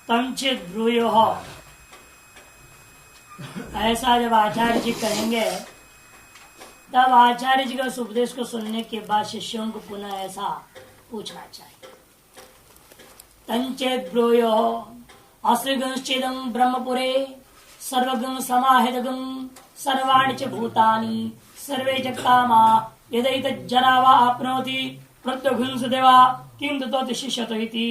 तंचित ब्रूयो, ऐसा जब आचार्य जी कहेंगे तब आचार्य जी का उस उपदेश को सुनने के बाद शिष्यों को पुनः ऐसा पूछना चाहिए। तंचेत ब्रूयो अस्त्रिगंश्चिदं ब्रह्मपुरे सर्वगं समाहितगं सर्वाणि च भूतानि सर्वे च कामा यदैतज्जना वा आपनोति प्रत्यघुंसदेवा किं ततो शिष्यतो इति।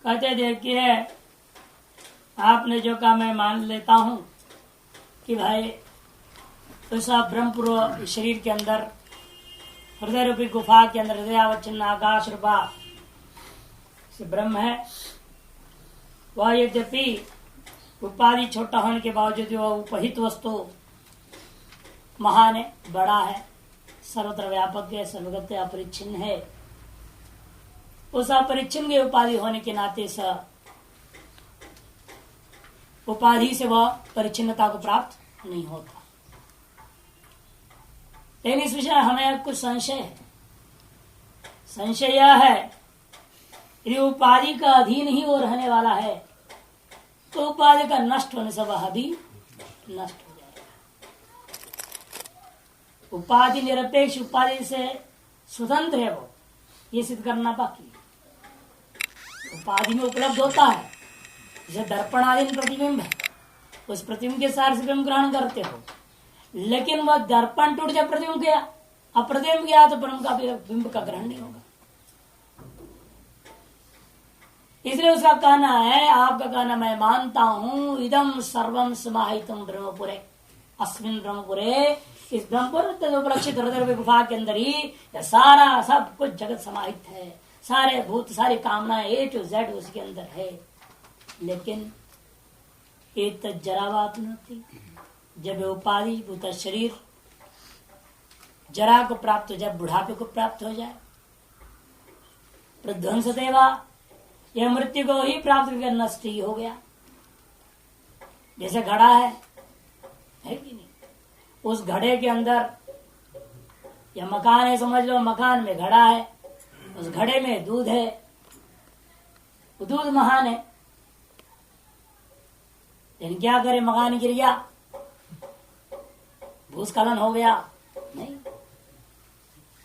कहते देखिए, आपने जो कहा मैं मान लेता हूं कि भाई ऐसा ब्रह्मपुर शरीर के अंदर हृदय रूपी गुफा के अंदर हृदयावच्छिन्न आकाश रूपा से ब्रह्म है। वह यद्यपि उपाधि छोटा होने के बावजूद वह उपहित वस्तु महान है, बड़ा है, सर्वत्र व्यापक है, सर्वगत अपरिच्छिन्न है। उस अपरिच्छिन्न की उपाधि होने के नाते स उपाधि से वह परिच्छिन्नता को प्राप्त नहीं होता। लेकिन इस विषय हमें कुछ संशय है। संशय यह है, यदि उपाधि का अधीन ही वो रहने वाला है तो उपाधि का नष्ट होने से वह भी नष्ट हो जाएगा। उपाधि निरपेक्ष, उपाधि से स्वतंत्र है वो, ये सिद्ध करना बाकी है। उपाधि में उपलब्ध होता है, जैसे दर्पणाधीन प्रतिबिंब है, उस प्रतिबिंब के सार से बिंब ग्रहण करते हो, लेकिन वह दर्पण टूट जाए, प्रतिबिंब गया, अब प्रतिबिंब गया तो ब्रह्म का बिंब का ग्रहण नहीं होगा। इसलिए उसका कहना है, आपका कहना मैं मानता हूं, इदम सर्वम समाहितम ब्रह्मपुरे, अस्मिन ब्रह्मपुरे, इस ब्रह्मपुर उपलक्षित हृदय गुफा के अंदर ही सारा सब कुछ जगत समाहित है, सारे भूत सारी कामनाएं A to Z उसके अंदर है। लेकिन एक जरावापनति, जब उपाधि भूत शरीर जरा को प्राप्त हो जाए, बुढ़ापे को प्राप्त हो जाए, प्रध्वंस देवा, यह मृत्यु को ही प्राप्त करके नष्ट ही हो गया। जैसे घड़ा है कि नहीं, उस घड़े के अंदर या मकान है, समझ लो मकान में घड़ा है, उस घड़े में दूध है, वो दूध महान है, लेकिन क्या करे, मकान गिर गया, भूस्खलन हो गया, नहीं,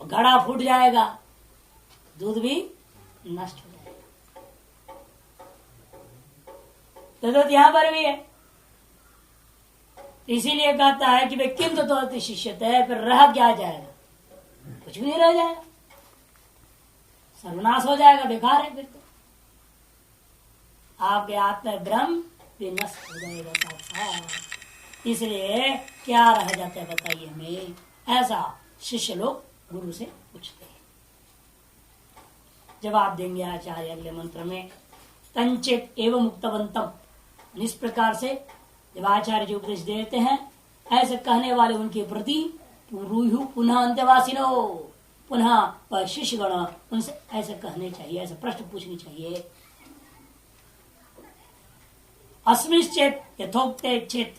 घड़ा फूट जाएगा, दूध भी नष्ट हो जाएगा। तो यहां पर भी है। इसीलिए कहता है कि किम तो शिष्यत है, फिर रह क्या जाएगा, कुछ भी नहीं रह जाएगा, सर्वनाश हो जाएगा, बेकार है। फिर तो आपके आत्मा ब्रह्म भी नष्ट हो जाएगा साथ। इसलिए क्या रह जाता है बताइए हमें, ऐसा शिष्य लोग गुरु से पूछते हैं। जवाब देंगे आचार्य अगले मंत्र में, तंचित एवं मुक्तवंतम। इस प्रकार से जब आचार्य जी उपदेश देते हैं, ऐसे कहने वाले उनके प्रति पुनः अंत्यवासिनो, पुनः शिष्यगण उनसे ऐसे कहने चाहिए, ऐसे प्रश्न पूछने चाहिए। अस्मिश्चेत यथोक्त चेत,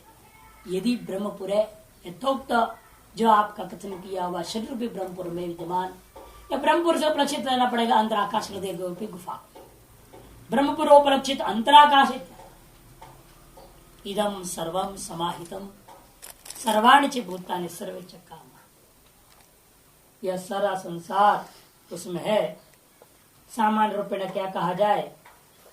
यदि ब्रह्मपुर है, यथोक्त जो आपका कथन किया हुआ शरीर रूपी ब्रह्मपुर में विद्यमान, या ब्रह्मपुर से उपलक्षित रहना पड़ेगा अंतराकाश हृदय रूपी गुफा, ब्रह्मपुर उपलक्षित अंतराकाशित, इदम सर्वम समाहितम सर्वाणि च भूतानि सर्वे च कामा, यह सारा संसार उसमें है। सामान्य रूप में क्या कहा जाए,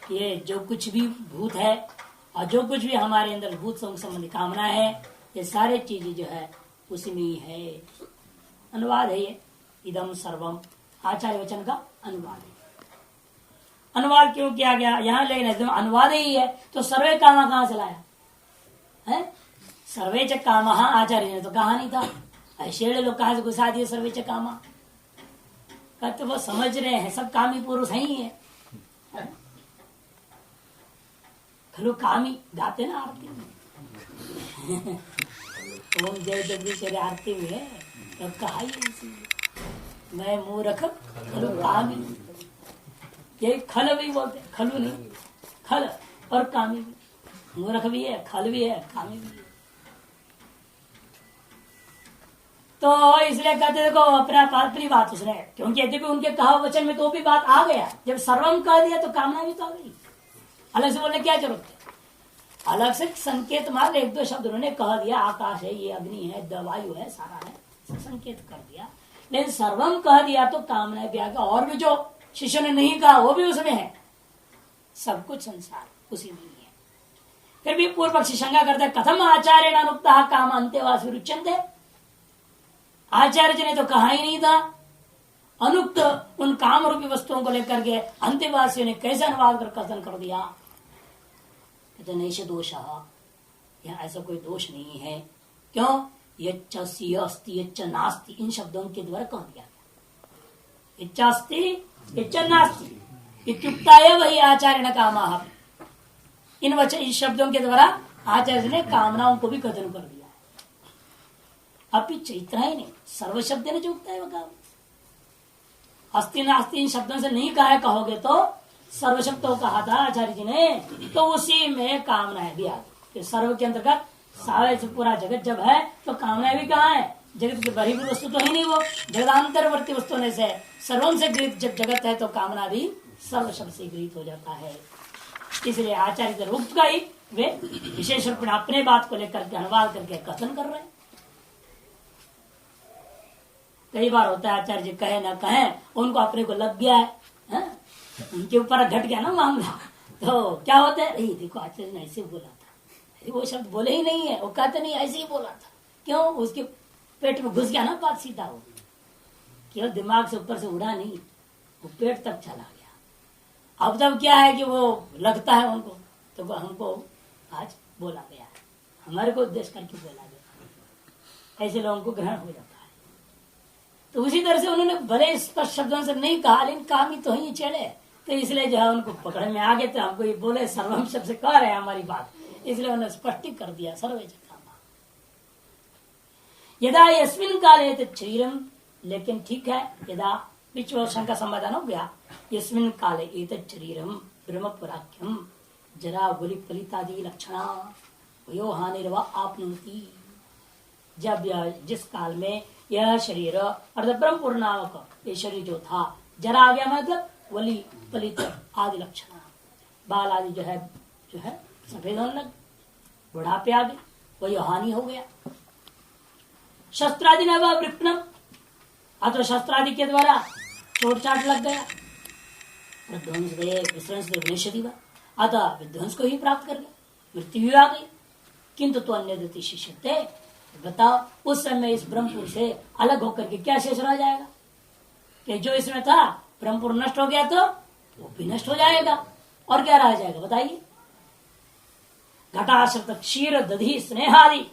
ये जो कुछ भी भूत है और जो कुछ भी हमारे अंदर भूत संबंधी कामना है, ये सारे चीजें जो है उसी में ही है। अनुवाद है ये, इदम सर्वम आचार्य वचन का अनुवाद है। अनुवाद क्यों किया गया यहाँ, लेकिन अनुवाद ही है तो सर्वे कामा कहां से लाया है? सर्वे च कामा आचार्य ने तो कहा नहीं था, ऐसे लोग कहा से घुसा दिए सर्वे च कामा। कहते वो समझ रहे हैं सब कामी पुरुष ही है, खलु कामी गाते ना आरती में ओम जय जगदीश्वरी आरती में है, तब कहा ही मैं मूर्ख खलु कामी, ये खल भी बोलते, खलु नहीं, खल और कामी भी, मूर्ख भी है, खल भी है, कामी भी है। तो इसलिए कहते देखो अपनी बात उसने, क्योंकि यदि भी उनके कहा वचन में तो भी बात आ गया, जब सर्वम कह दिया तो कामना भी तो आ गई, अलग से बोलने क्या जरूरत है। अलग से संकेत मार एक दो शब्द उन्होंने कह दिया, आकाश है, ये अग्नि है, वायु है, सारा है, संकेत कर दिया, लेकिन सर्वम कह दिया तो कामना भी आ गया। और भी जो शिष्यों ने नहीं कहा वो भी उसमें है, सब कुछ संसार उसी में ही है। फिर भी पूर्व पक्षी शंका करते हैं, कथम आचार्य अनुक्ता काम अंत्यवासी रुचंते, आचार्य जी ने तो कहा ही नहीं था, अनुक्त उन काम रूपी वस्तुओं को लेकर के अंत्यवासियों ने कैसे अनुवाद कर कथन कर दिया। कहते नहीं दोष, यहाँ ऐसा कोई दोष नहीं है। क्यों? यच्च अस्ति यच्च नास्ति, इन शब्दों के द्वारा कह दिया गया। यच्च अस्ति यच्च नास्ति इत्युक्ता है वही आचार्य ने कामा, इन शब्दों के द्वारा आचार्य ने कामनाओं को भी कथन कर दिया है। अभी इतना ही नहीं, सर्व शब्द ने जो उगता है वह काम, अस्ति नास्ति इन शब्दों से नहीं कहा, कहोगे तो सर्व शब्दों कहा था आचार्य जी ने, तो उसी में कामनाएं भी आ गई। सर्व के अंतर्गत सारे पूरा जगत जब है तो कामनाएं भी कहाँ है, जगत की बहिर्भूत वस्तु तो ही नहीं, वो जगदांतरवर्ती वस्तु होने से सर्वम से गृहित जब जगत है तो कामना भी सर्व शब्द से गृहित हो जाता है। इसलिए आचार्य रूप का ही वे विशेष रूप में अपने बात को लेकर के अनुवाद करके कथन कर रहे हैं। कई बार होता है आचार्य जी कहे ना कहे, उनको अपने को लग गया है, उनके ऊपर घट गया ना मामला, तो क्या होता है, देखो आचार्य ने ऐसे बोला था, वो शब्द बोले ही नहीं है, वो कहते नहीं ऐसे ही बोला था। क्यों? उसके पेट में घुस गया ना बात सीधा, वो केवल दिमाग से ऊपर से उड़ा नहीं, वो पेट तक चला गया। अब तब क्या है कि वो लगता है उनको, तो वो हमको आज बोला गया है, हमारे को उद्देश्य करके बोला गया, ऐसे लोगों को ग्रहण हो जाता है। तो उसी तरह से उन्होंने भले स्पष्ट शब्दों से नहीं कहा, लेकिन काम ही तो ही चले, तो इसलिए जो है उनको पकड़ में आ गए, तो हमको ये बोले सर्वम शब्द से कह रहे हैं हमारी बात, इसलिए उन्होंने स्पष्ट कर दिया सर्वे काम। यदा यस्मिन काले शरीरम, लेकिन ठीक है, यदा बीच में शंका समाधान हो गया, यस्मिन काले एतत् शरीरम ब्रह्म पुराख्यम जरा गुली फलितादि लक्षणा वयो हानिर्वा आपनोति, जब जिस काल में यह शरीर अर्थात ब्रह्मपुर नामक ये शरीर जो था जरा आ गया, मतलब वली फलित आदि लक्षण, बाल आदि जो है सफेद होने लग, बुढ़ापे आ गए, वही हानि हो गया। शस्त्रादि न वृक्नम, अथवा शस्त्रादि के द्वारा चोट चाट लग गया, अतः विध्वंस को ही प्राप्त कर गया, मृत्यु भी आ गई। किंतु तो अन्य दति शिष्य, बताओ उस समय इस ब्रह्मपुर से अलग होकर के क्या शेष रह जाएगा? कि जो इसमें था ब्रह्मपुर नष्ट हो गया तो वो भी नष्ट हो जाएगा, और क्या रह जाएगा बताइए? घटाश्रित क्षीर दधि स्नेहादि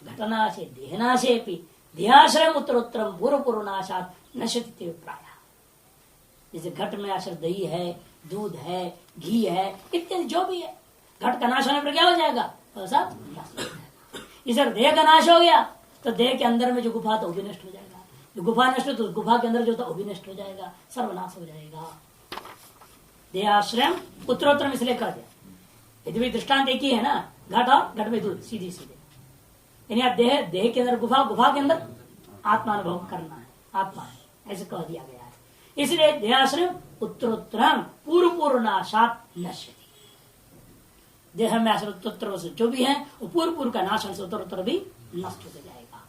घटनाशे देहनाशे देहाश्रय उत्तरोत्तरम पूर्व पूर्व नाशात नश्यति प्राय। जैसे घट में आश्रित दही है, दूध है, घी है, इत्यादि जो भी है, घट का नाश होने पर क्या हो जाएगा? इस देह का नाश हो गया तो देह के अंदर में जो गुफा था वो भी नष्ट हो जाएगा, जो गुफा नष्ट हो तो गुफा के अंदर जो था वो भी नष्ट हो जाएगा, सर्वनाश हो जाएगा। देहाश्रय उत्तरोत्तर इसलिए कह दिया, यदि भी दृष्टांत एक ही है ना, घट और घट में दूध, सीधी सीधे, यानी देह के अंदर गुफा, गुफा के अंदर आत्मा अनुभव करना है, आत्मा है, ऐसे कह दिया गया है। इसलिए देहाश्रय उत्तरोत्तर पूर्व पूर्व नाशात नश्यति, देह में आश्रित से जो भी है वो पूर्व पूर्व का नाश से उत्तरोत्तर भी नष्ट हो जाएगा।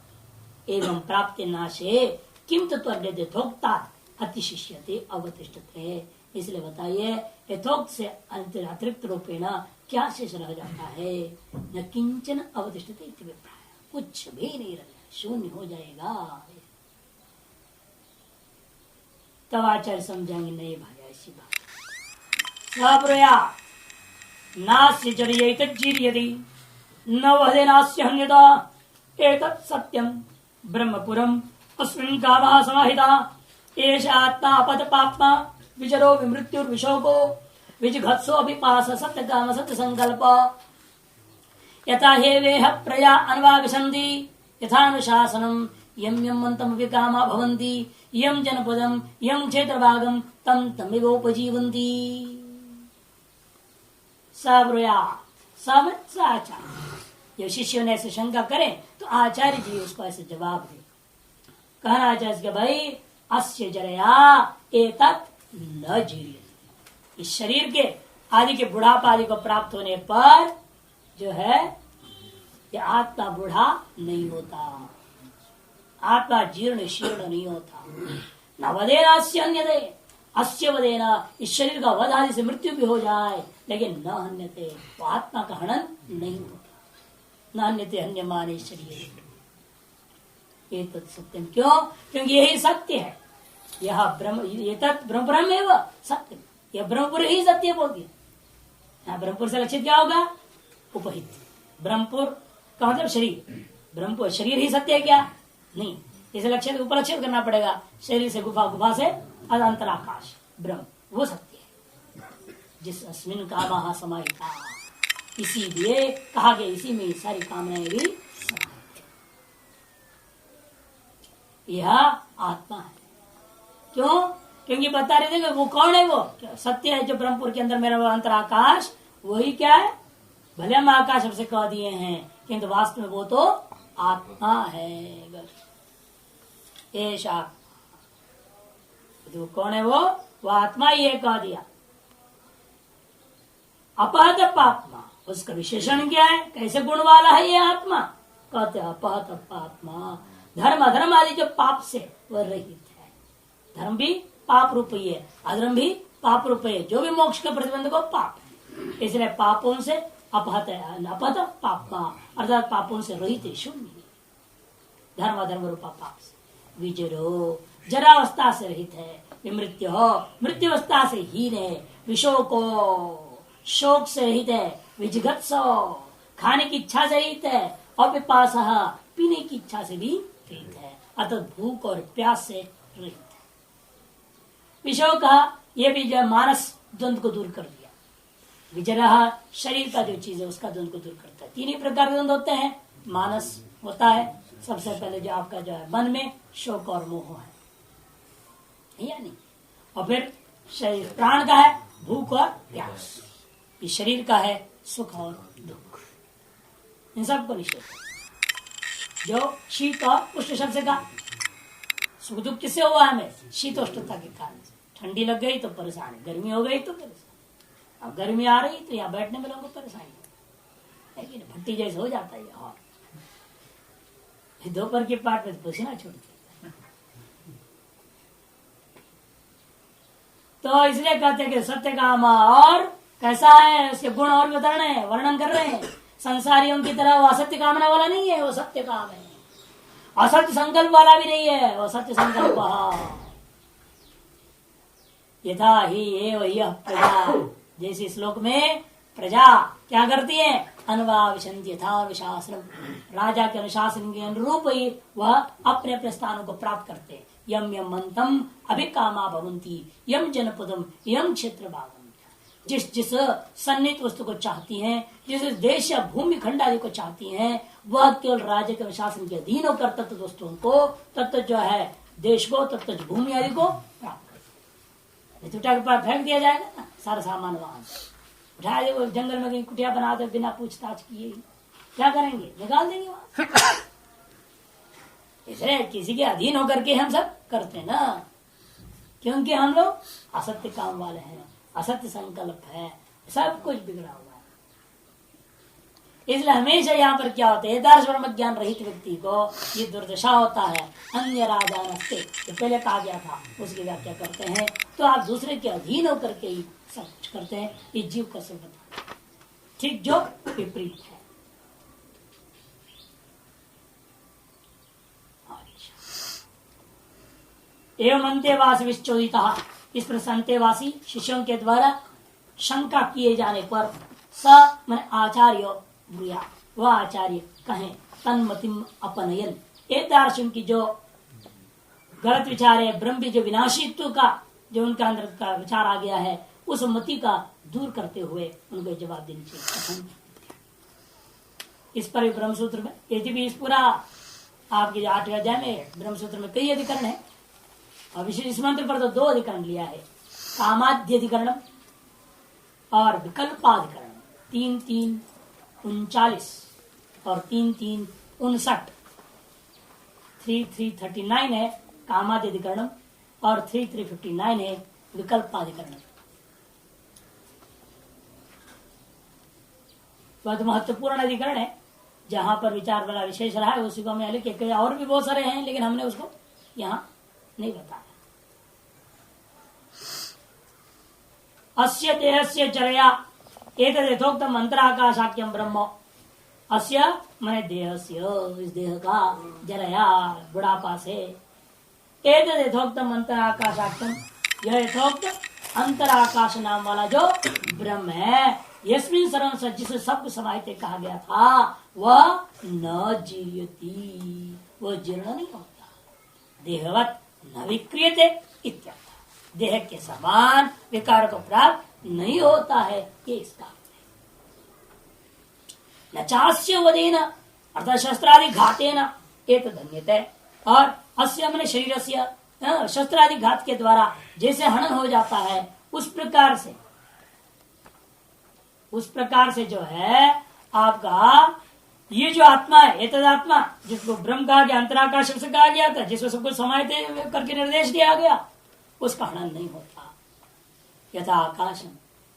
एवं प्राप्त नाशे किम तत्वोक्ता अतिशिष्यते अवतिष्ठते, इसलिए बताइए यथोक्त से अतिरिक्त रूपेण क्या शेष रह जाता है? न किंचन अवतिष्ठते इत्यभिप्राय, कुछ भी नहीं रहेगा, शून्य हो जाएगा। तब आचार्य समझाएंगे नहीं भाई ऐसी बात, सबरया नास्य जरियति न वदे नास्य हन्यता एतत् सत्यम ब्रह्मपुरम अस्मिन् कामः समाहिता एष आत्मा पद पाप्मा विजरो विमृत्युर्विशोको विजघत्सो अभिपास सत्य काम सत्य संकल्प यथा हे वेह प्रया अन्वागछन्ति यथानुशासनम यम यम मंतम विकामा भवन्ति यम जनपदम यम क्षेत्रभागम तम तमेवोपजीवन्ति। सब आचार्य, जब शिष्यों ने ऐसे शंका करें तो आचार्य जी उसको ऐसे जवाब दे, कहना चाहिए इसके भाई अस्य जरया एतत् न जीर्यते। इस शरीर के आदि के बुढ़ापा आदि को प्राप्त होने पर जो है ये आत्मा बूढ़ा नहीं होता, आत्मा जीर्ण शीर्ण नहीं होता। न वदेना अस्य अन्यते, अस्य वदेना इस शरीर का वध आदि से मृत्यु भी हो जाए लेकिन न हन्यते, वो आत्मा का हनन नहीं होता। न हन्यते हन्यमाने शरीर, ये सत्यम। क्यों? क्योंकि यही सत्य है। यह ब्रह्म, ये तत् ब्रह्म एवं सत्य, यह ब्रह्मपुर ही सत्य बोल दिया। यहाँ ब्रह्मपुर से लक्षित क्या होगा? उपहित। ब्रह्मपुर का मतलब शरीर, ब्रह्मपुर शरीर ही सत्य है क्या? नहीं, इसे लक्षित उपलक्षित करना पड़ेगा। शरीर से गुफा, गुफा से अंतराकाश, ब्रह्म वो सत्य है जिस अस्मिन कामः समाहिता, इसीलिए कहा गया इसी में सारी कामनाएं भी समाहित है। यह आत्मा है। क्यों? क्योंकि बता रहे थे कि वो कौन है, वो सत्य है जो ब्रह्मपुर के अंदर मेरा वो अंतराकाश, वही क्या है? भले हम आकाश सबसे कह दिए हैं किंतु वास्तव में वो तो आत्मा है। ऐसा तो कौन है वो आत्मा ही है कह दिया। अपहत पात्मा, उसका विशेषण क्या है? कैसे गुण वाला है ये आत्मा? कहते अपहत पात्मा, धर्म अधर्म आदि जो पाप से वह रहित है। धर्म भी पाप रूप ही है, अधर्म भी पाप रूप है, जो भी मोक्ष के प्रतिबंध को पाप है। इसलिए पापों से अपहत है, अपहत पापमा अर्थात पापों से रहित, शून्य, धर्म अधर्म रूपा पाप से। विजरो, जरावस्था से रहित है। विमृत्यु, मृत्यु अवस्था से हीन है। विशोको, शोक से रहित है। विजिगत्सो, खाने की इच्छा से रहित है। और पिपासः, पीने की इच्छा से भी रहित है, अर्थात भूख और प्यास से रहित है। विशोक, ये भी जो मानस द्वंद को दूर कर दिया। विजरह, शरीर का जो चीज है उसका द्वंद को दूर करता है। तीन ही प्रकार के द्वंद होते हैं। मानस होता है सबसे पहले जो आपका जो है मन में शोक और मोह है या नहीं, और फिर शरीर प्राण का है भूख और प्यास, इस शरीर का है सुख और दुख। इन सबको निषेध, जो शीत और उष्ण शब्द का सुख दुख किससे हुआ हमें? शीतोष्णता के कारण। ठंडी लग गई तो परेशानी, गर्मी हो गई तो परेशानी। अब गर्मी आ रही तो यहाँ बैठने में लोगों को परेशानी है, भट्टी जैसे हो जाता है। और दोपहर के पाठ में पसीना छूटती, तो इसलिए कहते हैं कि सत्य काम और कैसा है, उसके गुण और बता रहे हैं, वर्णन कर रहे हैं। संसारियों की तरह वो असत्य कामना वाला नहीं है, वो सत्य काम है। असत्य संकल्प वाला भी नहीं है, वो सत्य संकल्प। यथा ही एव यह प्रजा, जैसे श्लोक में प्रजा क्या करती है? अनुवाविशन्ति यथा विशासनम, राजा के अनुशासन के अनुरूप ही वह अपने अपने स्थानों को प्राप्त करते हैं। यम यम मंतम अभिकामा भवंती, यम जनपदम यम क्षेत्र भागम, जिस जिस सन्निहित वस्तु को चाहती हैं, जिस देश या भूमि खंड आदि को चाहती हैं, वह केवल राज्य के अनुशासन के अधीन होकर तत्व वस्तुओं को, तत्व जो है देश को, तत्व भूमि आदि को प्राप्त करते। उठा के पास फेंक दिया जाएगा ना सारा सामान, वहां उठा दे जंगल में कहीं कुटिया बना दे बिना पूछताछ किए, क्या करेंगे? निकाल देंगे वहां। इसलिए किसी के अधीन होकर के हम सब करते हैं ना, क्योंकि हम लोग असत्य काम वाले हैं, असत्य संकल्प है, सब कुछ बिगड़ा हुआ है। इसलिए हमेशा यहाँ पर क्या होता है, यथार्थ ब्रह्म ज्ञान रहित व्यक्ति को ये दुर्दशा होता है। अन्य राजा नस्ते, जो पहले कहा गया था उसकी व्याख्या करते हैं, तो आप दूसरे के अधीन होकर के ही सब कुछ करते हैं। ये जीव का स्वरूप है, ठीक जो विपरीत है। एवं अंत्यवासी विश्चोदिता, इस पर अंत्यवासी शिष्यों के द्वारा शंका किए जाने पर स मन आचार्य ब्रूया, वह आचार्य कहें तन्मतिम अपनयन, एक दार्शन की जो गलत विचार है, ब्रह्म जो विनाशित्व का जो उनका अंदर का विचार आ गया है, उस मति का दूर करते हुए उनको जवाब देनी चाहिए। इस पर ब्रह्मसूत्र में, यदि भी इस पूरा आपके 8वें अध्याय में ब्रह्मसूत्र में कई अधिकरण है, और विशेष इस मंत्र पर तो 2 अधिकरण लिया है, कामाद्य अधिकरण और विकल्पाधिकरण। 3-3-39 और 3-3-59, 3339 है कामादिकरण और 3359 है विकल्पाधिकरण। बहुत महत्वपूर्ण अधिकरण है, जहां पर विचार वाला विशेष रहा है उसी को हमने लिखे। कई और भी बहुत सारे हैं लेकिन हमने उसको यहाँ नहीं बताया। अस्य देहस्य चरया एतद् यथोक्तम अंतराकाशाख्यम ब्रह्म। अस्य मने देहस्य, इस देह का, जरया बुढ़ापा से, एतद् यथोक्तम अंतराकाशाख्यम, यह यथोक्त अंतराकाश नाम वाला जो ब्रह्म है, यस्मिन् सर्वं सच्ची से सब समाहित कहा गया था, वह न जीयति, वह जीर्ण नहीं होता, देहवत न विक्रियते इत्यर्थ। देह के समान विकार को प्राप्त नहीं होता है, ये इसका न चास्य वदेन अर्थात शस्त्रादि घातेन एक धन्यते। और अस्य मने शरीरस्य, शस्त्रादि घात के द्वारा जैसे हनन हो जाता है उस प्रकार से जो है आपका ये जो आत्मा है, ये आत्मा जिसको ब्रह्म कहा गया, अंतराकाश से कहा गया था, जिसको सबको समाहित करके निर्देश दिया गया, उसका हनन नहीं होता। यथा आकाश,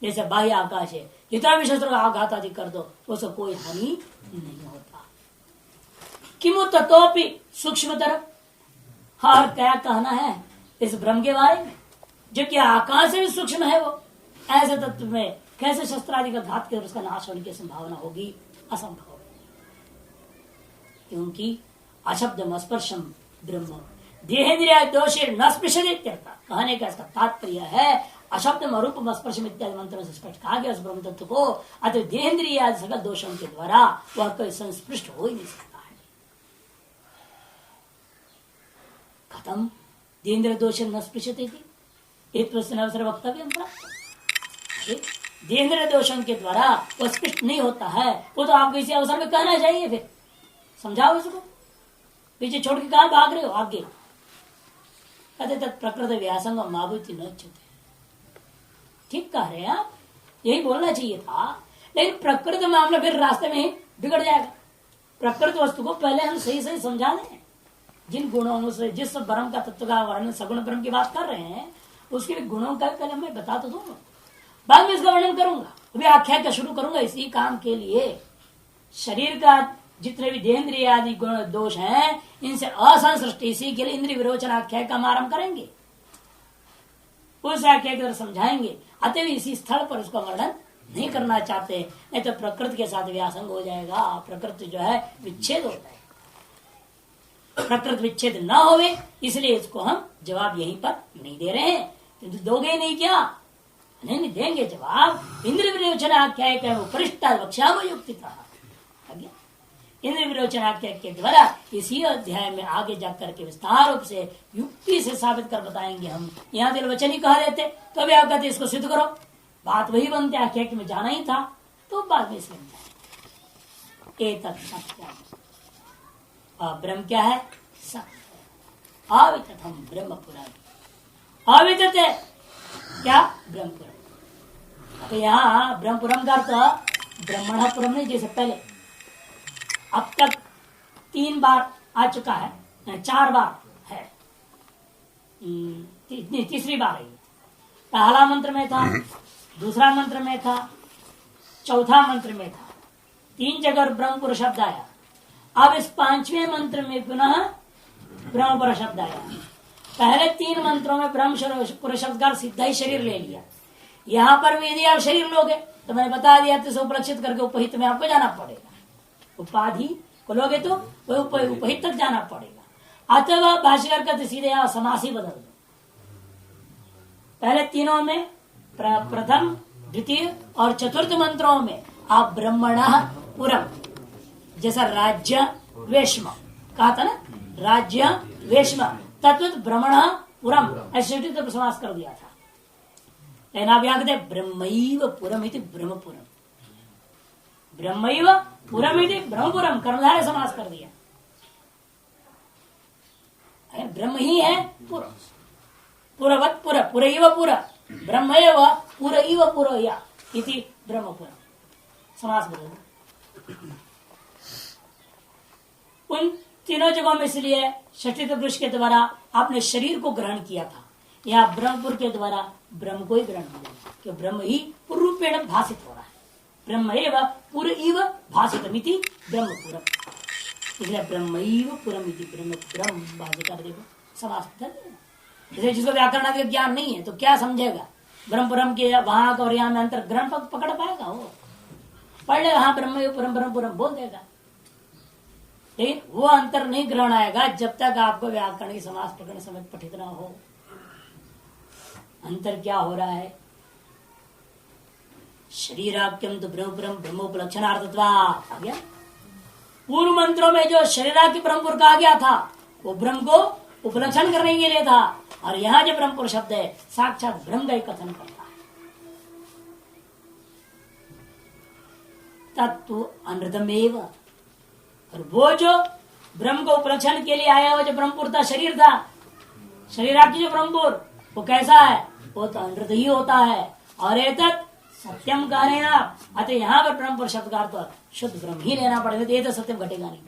जैसे बाह्य आकाश है, जितना भी शस्त्र आघात आदि कर दो उसको कोई हानि नहीं होता। किमु ततोपि सूक्ष्मतर, हाँ क्या कहना है इस ब्रह्म के बारे में जो कि आकाश से भी सूक्ष्म है, वो ऐसे तत्व में कैसे शस्त्रादि का घात कर उसका नाश होने की संभावना होगी? असंभव, क्योंकि अशब्दम स्पर्शम ब्रह्म देहेन्द्रिय दोषे न स्पृशते। कहने का इसका तात्पर्य है अशब्दम अरूपम स्पर्शम इत्यादि मंत्रों से स्पष्ट कहा गया उस ब्रह्म तत्व को, अतः देहेन्द्रिय आदि सकल दोषों के द्वारा वह कोई संस्पृष्ट हो ही नहीं सकता है। खत्म, देहेन्द्रिय दोष न स्पृशते थी एक प्रश्न अवसर वक्तव्य। देहेन्द्रिय दोषों के द्वारा वह स्पष्ट नहीं होता है, वो तो आपको इसी अवसर में कहना चाहिए। फिर समझाओ इसको, पीछे छोड़ के कहा भाग रहे हो आगे? कहते तत् प्रकृत व्यासंग माभूति न चुते। ठीक कह रहे हैं आप, यही बोलना चाहिए था, लेकिन प्रकृत मामला फिर रास्ते में ही बिगड़ जाएगा। प्रकृत वस्तु को पहले हम सही सही समझा दें। जिन गुणों से, जिस ब्रह्म का तत्व का वर्णन, सगुण ब्रह्म की बात कर रहे हैं, उसके भी गुणों का पहले मैं बता तो दूंगा, बाद में इसका वर्णन करूंगा। अभी आख्या का शुरू करूंगा इसी काम के लिए। शरीर का जितने भी देहेन्द्रिय आदि गुण दोष हैं, इनसे असंसृष्टि, इसी के लिए इंद्रिय विरोचन आख्याय का आरंभ करेंगे, उस आख्याय की तरह समझाएंगे। अतः इसी स्थल पर उसका वर्णन नहीं करना चाहते, नहीं तो प्रकृति के साथ व्यासंग हो जाएगा। प्रकृति जो है विच्छेद होता है, प्रकृति विच्छेद न होवे, इसलिए इसको हम जवाब यहीं पर नहीं दे रहे हैं। किंतु दोगे नहीं क्या? नहीं देंगे जवाब। इंद्रिय विरोचन आख्याय का उपरिष्टा वक्ष्यामो युक्ति कहा। इंद्रिय विरोचन आख्याय के द्वारा इसी अध्याय में आगे जाकर के विस्तार रूप से युक्ति से साबित कर बताएंगे हम। यहाँ दिल वचन ही कह देते तो अभी आप कहते इसको सिद्ध करो, बात वही बनते आख्याय में जाना ही था, तो बाद में इसमें ब्रह्म क्या है? सत्य। अवितथम ब्रह्मपुरम, अवितत है क्या? ब्रह्मपुरम। तो यहाँ ब्रह्मपुरम का अर्थ ब्रह्मणापुरम नहीं, जैसे पहले अब तक 3 बार आ चुका है, 4 बार है, तीसरी बार है। पहला मंत्र में था, दूसरा मंत्र में था, चौथा मंत्र में था, 3 जगह ब्रह्मपुर शब्द आया। अब इस 5वें मंत्र में पुनः ब्रह्मपुर शब्द आया। पहले 3 मंत्रों में ब्रह्मपुर शब्द का सीधा ही शरीर ले लिया। यहाँ पर भी यदि आप शरीर लोगे तो मैंने बता दिया, तो उपलक्षित करके उपहित में आपको जाना पड़ेगा। उपाधि को लोगे तो वह उपहित तक जाना पड़ेगा। अथवा भाष्यकार कहते सीधे यहाँ समास ही बदल दो। पहले तीनों में, प्रथम, द्वितीय और चतुर्थ मंत्रों में आप ब्रह्मणः पुरम, जैसा राज्य वेश्म कहा था ना, राज्य वेश्म तत्व ब्रह्मणः पुरम, ऐसे तो समास कर दिया था। लेकिन आप यहाँ कहते ब्रह्मैव पुरम इति ब्रह्मपुरम, ब्रह्मैव पुरम इति ब्रह्मपुरम, कर्मधारय समास कर दिया। ब्रह्म ही है पुर, पुरवत पुर, पुरैव पुर, ब्रह्मैव पुरैव पुरया इति ब्रह्मपुरम, समास बदल। उन तीनों जगहों में इसलिए षष्ठी पुरुष के द्वारा आपने शरीर को ग्रहण किया था, यहाँ ब्रह्मपुर के द्वारा ब्रह्म को ही ग्रहण किया, कि ब्रह्म ही पूर्वपेण भाषित हो रहा है। ब्रह्म एवं पूर्व इव भाषितमिति ब्रह्मपुरम, इसलिए ब्रह्मैव पुरम इति ब्रह्मपुरम भाष्यकार देखो समास। इसलिए जिसको व्याकरण आदि का ज्ञान नहीं है तो क्या समझेगा ब्रह्मपुरम के वहां और यहाँ में अंतर ग्रहण पकड़ पाएगा? वो पढ़ लेगा हाँ ब्रह्मैव पुरम ब्रह्मपुरम बोल देगा, लेकिन वो अंतर नहीं ग्रहण आएगा जब तक आपको व्याकरण की समास पकड़ने समय पठित ना हो। अंतर क्या हो रहा है? शरीराख्यम तो ब्रह्मपुरम ब्रह्मोपलक्षणार्थत्वा आ गया। पूर्व मंत्रों में जो शरीराख्य ब्रह्मपुर कहा गया था वो ब्रह्म को उपलक्षण करने के लिए था, और यहाँ जो ब्रह्मपुर शब्द है साक्षात ब्रह्म का ही कथन करता है। तत्व अनृतमेव, और वो जो ब्रह्म को उपलक्षण के लिए आया हुआ जो ब्रह्मपुर था, शरीर था, शरीराख्य जो ब्रह्मपुर वो कैसा है? वो तो अनृत ही होता है। और एतत् सत्यम कह रहे हैं आप, अतः यहाँ पर ब्रह्मपुर शब्द का अर्थ शुद्ध ब्रह्म ही लेना पड़ेगा, तो ये तो सत्यम घटेगा नहीं।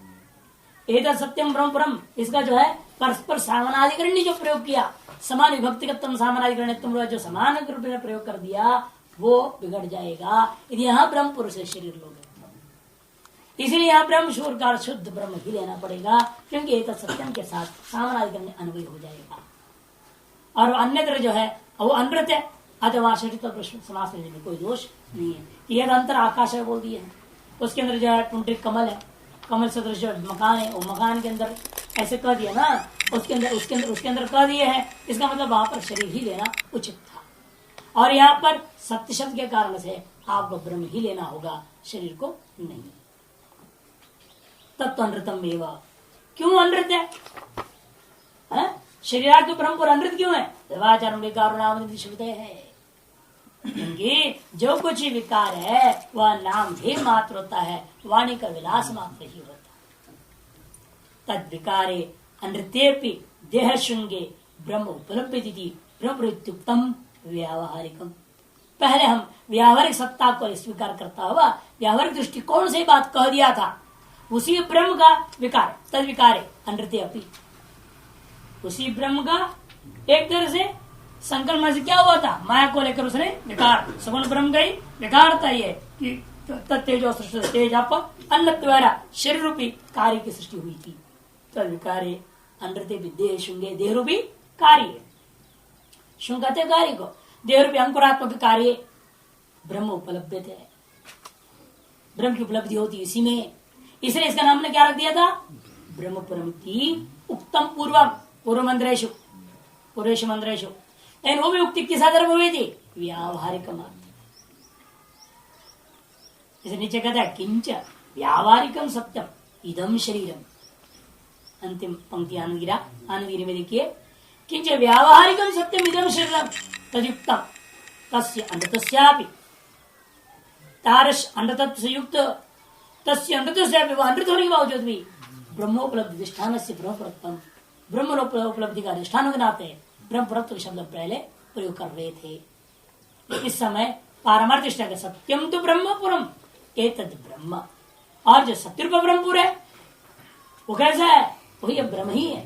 एतत् सत्यम ब्रह्मपुरम, इसका जो है परस्पर सामानाधिकरण जो प्रयोग किया, समान विभक्तिगतम सामानाधिकरण जो समान रूप में प्रयोग कर दिया वो बिगड़ जाएगा यदि यहाँ ब्रह्मपुर से शरीर लोग। इसलिए यहाँ ब्रह्म शूर का शुद्ध ब्रह्म ही लेना पड़ेगा, क्योंकि एतत् सत्यम के साथ सामानाधिकरण अन्वय हो जाएगा। और अन्यत्र जो है वो अनृत है, अथवा षष्ठी समास लेने में कोई दोष नहीं है। यह अंतर आकाश है बोल दिए हैं, उसके अंदर जो है पुंडरिक कमल है, कमल सदृश जो मकान है वो मकान के अंदर ऐसे कह दिया ना, उसके अंदर कह दिए है, इसका मतलब वहां पर शरीर ही लेना उचित था। और यहाँ पर सत्य शब्द के कारण से आपको ब्रह्म ही लेना होगा, शरीर को नहीं। तत्व अनृतम एवं, क्यों अनृत है? शरीराख्य ब्रह्मपुर अनृत क्यों है? है क्योंकि जो कुछ विकार है वह नाम भी मात्र होता है, वाणी का विलास मात्र ही होता है। तद विकारे अनृतेपि देह श्रृंगे ब्रह्म उपलब्धि ब्रह्मत्युक्तम व्यावहारिकम। पहले हम व्यावहारिक सत्ता को स्वीकार करता हुआ व्यावहारिक दृष्टिकोण से बात कह दिया था, उसी ब्रह्म का विकार तद विकारे अनृते अपि, उसी ब्रह्म का एक तरह से संकल्प से क्या हुआ था, माया को लेकर उसने विकार, सगुण ब्रह्म का ही विकार था ये कि तेजो सृष्टि तेज आप अन्न द्वारा शरीर रूपी कार्य की सृष्टि हुई थी। तद विकारे अनृते देह शुंगे, देह रूपी कार्य, शुंग कहते कार्य को, देह रूपी अंकुरात्मक कार्य ब्रह्म उपलब्ध थे, ब्रह्म की उपलब्धि होती इसी में, इसलिए इसका नाम ने क्या रख दिया था? ब्रह्मपुरम की उक्तम पूर्वम पूर्व मंत्रेशु पूर्वेश मंत्रेशु, लेकिन वो भी उक्ति किस आधार पर हुई थी? व्यावहारिक मात्र। इसे नीचे कहता है किंच व्यावहारिकम सत्यम इदम शरीरम, अंतिम पंक्ति आनंदगिरी में देखिए, किंच व्यावहारिकम सत्यम इदम शरीरम तदयुक्तम तस्य अनृतस्यापि तारस अनृतत्व से युक्त तस्य अनृतस्यापि, वह अनृत होने के बावजूद भी ब्रह्मोपलब्धि अधिष्ठान से ब्रह्मपुरत्वम, ब्रह्म उपलब्धि का अधिष्ठान के नाते ब्रह्मपुरत्व शब्द पहले प्रयोग कर रहे थे। इस समय पारमार्थिक सत्यम तो ब्रह्मपुरम एतद ब्रह्म, और जो सत्यरूप ब्रह्मपुर है वो कैसा है? वही ब्रह्म ही है।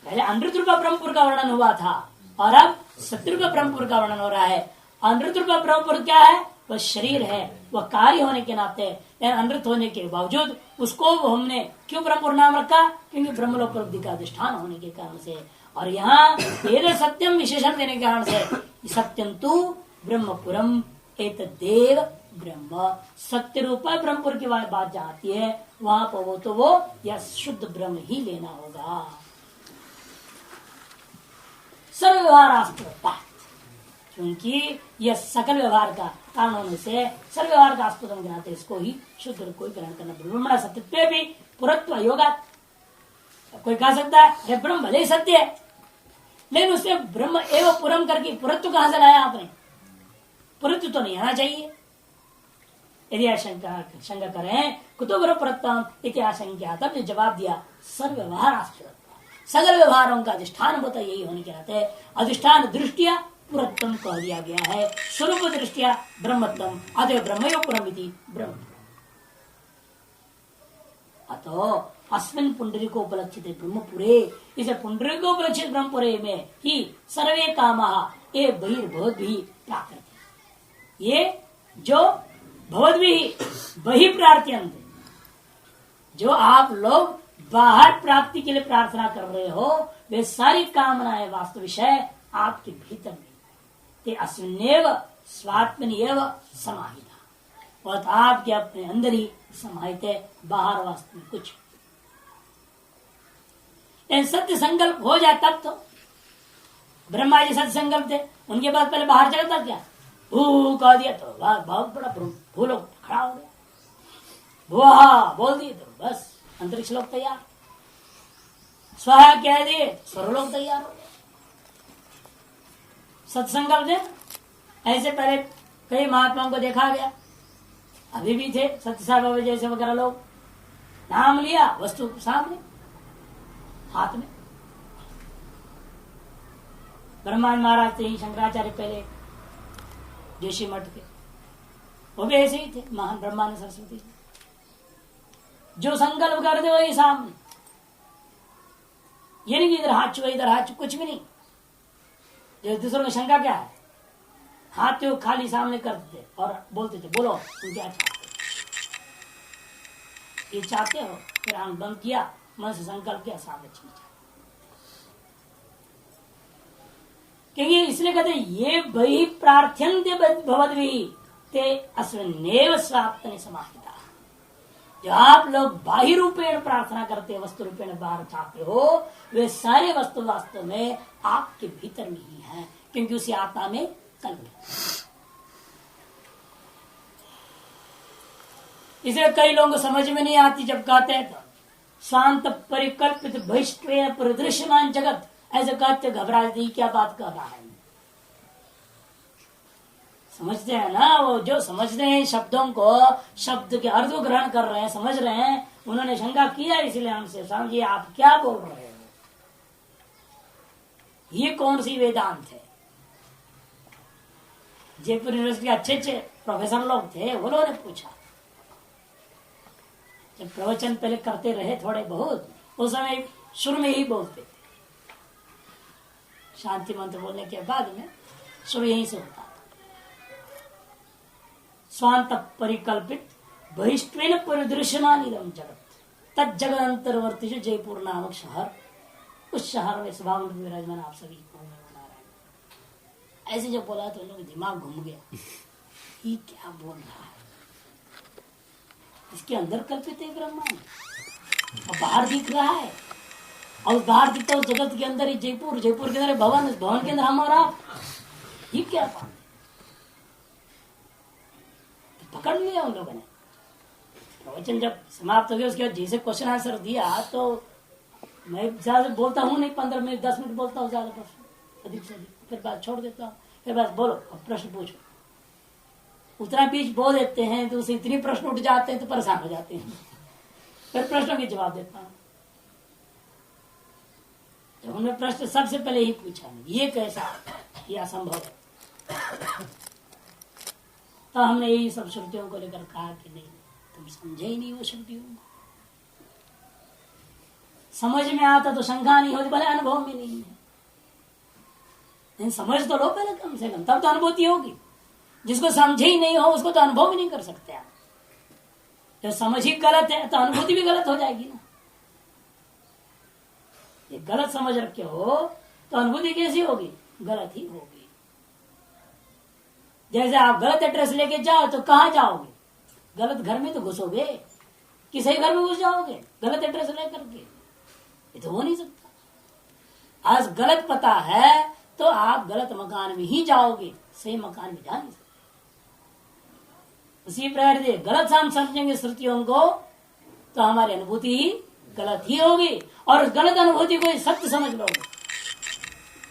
पहले अनृत रूप ब्रह्मपुर का वर्णन हुआ था और अब सत्यरूप ब्रह्मपुर का वर्णन हो रहा है। अनृत रूप ब्रह्मपुर क्या है? वह शरीर है, वह कार्य होने के नाते, अनृत होने के बावजूद उसको हमने क्यों ब्रह्मपुर नाम रखा? क्योंकि ब्रह्मलोपलब्धि का अधिष्ठान होने के कारण से। और यहाँ वेद सत्यम विशेषण देने के कारण से सत्यम तू ब्रह्मपुरम एतदेव ब्रह्म, सत्य रूप ब्रह्मपुर की बात जहाँ आती है वहां पर वो या शुद्ध ब्रह्म ही लेना होगा। सर्वव्यवहारास्पद, क्योंकि यह सकल व्यवहार का कारण होने से सर्व व्यवहार का आस्पद होने के नाते इसको ही शुद्ध रूप को ग्रहण करना। ब्रह्मणा सत्य भी पुरत्व योगा, कोई कह सकता है ब्रह्म भले ही सत्य है, लेकिन उससे ब्रह्म एवं पुरम करके पुरत्व कहां से लाया आपने? पुरत्व तो नहीं आना चाहिए। यदि शंका करें कुतो ब्रह्म पुरत्वम इति आशंका, तब जवाब दिया सर्व व्यवहार सगल व्यवहारों का अधिष्ठान होता यही होने के नाते अधिष्ठान दृष्टिया पुरत्वम कह दिया गया है, स्वरूप दृष्टिया ब्रह्मत्वम, अतः ब्रह्मयो पुरमिति ब्रह्म। अतो अस्मिन पुंडरीको उपलक्षित ब्रह्मपुरे, इसे पुंडरीको उपलक्षित ब्रह्मपुरे में ही सर्वे कामः ये बहिर्भवद्भिः प्रार्थयन्ते, ये जो भवद्भिः बहि प्रार्थयन्ते, जो आप लोग बाहर प्राप्ति के लिए प्रार्थना कर रहे हो, वे सारी कामनाएं वास्तव विषय आपके भीतर नहीं, ते अस्मिन्नेव स्वात्मन्येव समाहिता, और आपके अपने अंदर ही समाहित है, बाहर वास्तव में कुछ। लेकिन सत्य संकल्प हो जाए तब तो, ब्रह्मा जी सत्य संकल्प थे, उनके बाद पहले बाहर चलता क्या, भू कह दिया तो बहुत बड़ा भूलो खड़ा हो गया, भुआ बोल दिए तो बस अंतरिक्ष लोग तैयार, स्वाहा कह दिए स्वर्गलोक तैयार हो गए। सत्संकल्प दे, ऐसे पहले कई महात्माओं को देखा गया, अभी भी थे सत्य साई बाबा जैसे वगैरह लोग, नाम लिया वस्तु सामने हाथ में। ब्रह्मांड महाराज थे, शंकराचार्य पहले जोशी मठ के, वो भी ऐसे ही थे, महान ब्रह्मांड सरस्वती, जो संकल्प कर दे वही सामने, ये नहीं कि इधर हाथ छुआ इधर हाथ छुआ, कुछ भी नहीं। जो दूसरों में शंका क्या है, हाथ तो खाली सामने करते थे और बोलते थे बोलो तुम क्या चाहते हो, ये चाहते हो, फिर आंख बंद किया, मन से संकल्प किया, सामने चीज। क्योंकि इसलिए कहते ये बहि प्रार्थ्यन्ते भवद्भिः ते अस्मिन्नेव स्वात्मनि समाहिता, जो आप लोग बाह्य रूपेण प्रार्थना करते, वस्तु रूपेण बाहर चाहते हो, वे सारे वस्तु वास्तव में आपके भीतर में ही है, क्योंकि उसी आत्मा में कल्प है। इसलिए कई लोगों को समझ में नहीं आती, जब कहते हैं तो शांत परिकल्पित बहिष्ठेन परिदृश्यमान जगत, ऐसे कहते घबरा जाती, क्या बात कर रहा है। समझते हैं ना, वो जो समझते हैं शब्दों को, शब्द के अर्थ को ग्रहण कर रहे हैं, समझ रहे हैं, उन्होंने शंका किया, इसलिए हमसे समझिए आप क्या बोल रहे हो, ये कौन सी वेदांत है। जयपुर यूनिवर्सिटी अच्छे अच्छे प्रोफेसर लोग थे, वो लोगों ने पूछा, जब प्रवचन पहले करते रहे थोड़े बहुत, उस समय शुरू में ही बोलते थे, शांति मंत्र बोलने के बाद में शुरू यहीं से होता था। स्वांत परिकल्पित बहिष्ठेन परिदृश्यमान इदं जगत, तद जगत अंतर्वर्ती जो जयपुर नामक शहर, उस शहर में स्वभाव में विराजमान आप सभी को नारायण। ऐसे जब बोला तो लोग दिमाग घूम गया, ये क्या बोल रहा है, इसके अंदर कल्पित है ब्रह्मांड और बाहर दिख रहा है, और बाहर दिखता है उस जगत के अंदर ही जयपुर, जयपुर के अंदर भवन, भवन के अंदर हमारा, ये क्या बात है। तो पकड़ लिया उन लोगों ने। प्रवचन जब समाप्त हो गया, उसके बाद जैसे क्वेश्चन आंसर दिया, तो मैं ज्यादा बोलता हूँ नहीं, 15 मिनट 10 मिनट बोलता हूँ, ज्यादा प्रश्न अधिक से अधिक, फिर बात छोड़ देता हूँ, फिर बस बोलो अब प्रश्न पूछो। उतना बीच बोल देते हैं तो उसे इतनी प्रश्न उठ जाते हैं तो परेशान हो जाते हैं, फिर प्रश्नों के जवाब देता हूँ। तो उन्होंने प्रश्न सबसे पहले ही पूछा, ये कैसा, ये असंभव है। तो हमने यही सब श्रुतियों को लेकर कहा कि नहीं, तुम समझे ही नहीं वो श्रुतियों को, समझ में आता तो शंका नहीं होती, भले अनुभव में नहीं है, लेकिन समझ तो लो पहले कम से कम, तब तो अनुभूति होगी। जिसको समझे ही नहीं हो उसको तो अनुभव भी नहीं कर सकते आप। जब समझ ही गलत है तो अनुभूति भी गलत हो जाएगी ना। ये गलत समझ रखे हो तो अनुभूति कैसी होगी, गलत ही होगी। जैसे आप गलत एड्रेस लेके जाओ तो कहाँ जाओगे, गलत घर में तो घुसोगे, कि सही घर में घुस जाओगे गलत एड्रेस लेकर के, ये तो हो नहीं सकता। आज गलत पता है तो आप गलत मकान में ही जाओगे, सही मकान में जा नहीं सकते। उसी प्रकार से गलत हम समझेंगे श्रुतियों को तो हमारी अनुभूति गलत ही होगी, और उस गलत अनुभूति को सत्य समझ लोगे।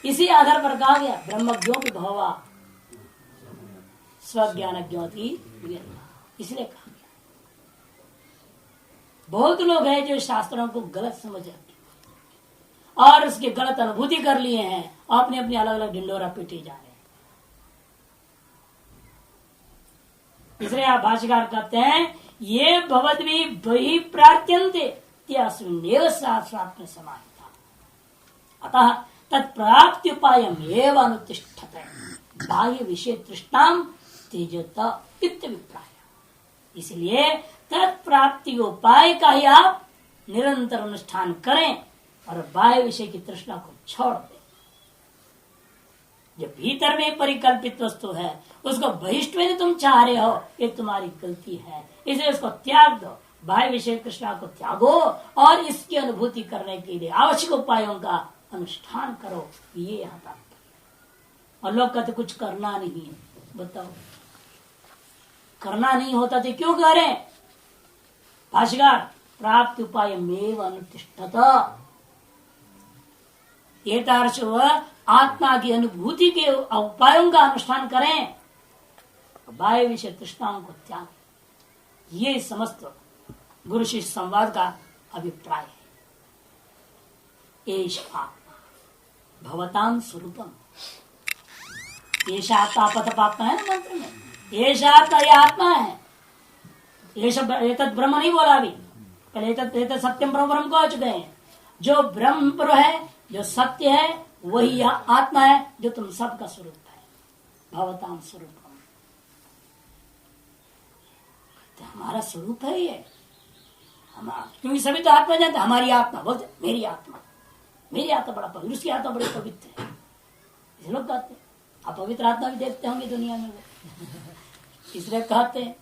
इसी आधार पर कहा गया ब्रह्मज्ञों की भवा स्वज्ञान ज्ञोति, इसलिए कहा गया। बहुत लोग हैं जो शास्त्रों को गलत समझ रखे और उसकी गलत अनुभूति कर लिए हैं, अपने अपने अलग अलग ढिंडोरा पीटे जा रहे हैं। इसलिए आप भाष्यकार कहते हैं ये भवद्भिः बहिः प्रार्थ्यन्ते इत्यास्मिन्नेव स्वात्म समाहिता। अतः तत्प्राप्ति उपायम एव अनुतिष्ठते बाह्य विषय तृष्णाम त्यजत इत्यभिप्राय। इसलिए तत्प्राप्ति उपाय का ही आप निरंतर अनुष्ठान करें और बाह्य विषय की तृष्णा को छोड़ दें। जो भीतर में परिकल्पित वस्तु है उसको बहिष्ठ में तुम चाह रहे हो, ये तुम्हारी गलती है, इसलिए उसको त्याग दो। बाह्य विषय तृष्णा को त्यागो और इसकी अनुभूति करने के लिए आवश्यक उपायों का अनुष्ठान करो। ये यहाँ तात्पर्य। और लोग कहते कुछ करना नहीं है, बताओ करना नहीं होता तो क्यों कह रहे? भाष्यकार प्राप्ति उपाय में अनुतिष्ठत, एतार्श आत्मा की अनुभूति के उपायों का अनुष्ठान करें, बाह्य विषय तृष्णाओं को त्याग। ये समस्त गुरु शिष्य संवाद का अभिप्राय है। एष आत्मा भवतां स्वरूपम, एषा आत्मा है ना मंत्र में, एषा आत्मा है। एतत् ब्रह्म नहीं बोला अभी, पहले एतत् सत्यम ब्रह्म को आ चुके हैं। जो ब्रह्म है, जो सत्य है, वही यह आत्मा है जो तुम सबका स्वरूप है। भवतां स्वरूपम, तो हमारा स्वरूप है ये हमारा, क्योंकि सभी तो आत्मा जानते, हमारी आत्मा बोलते, मेरी आत्मा बड़ा पवित्र, उसकी आत्मा बड़ी पवित्र है, इसे लोग कहते हैं। आप पवित्र आत्मा भी देखते होंगे दुनिया में, इसलिए कहते हैं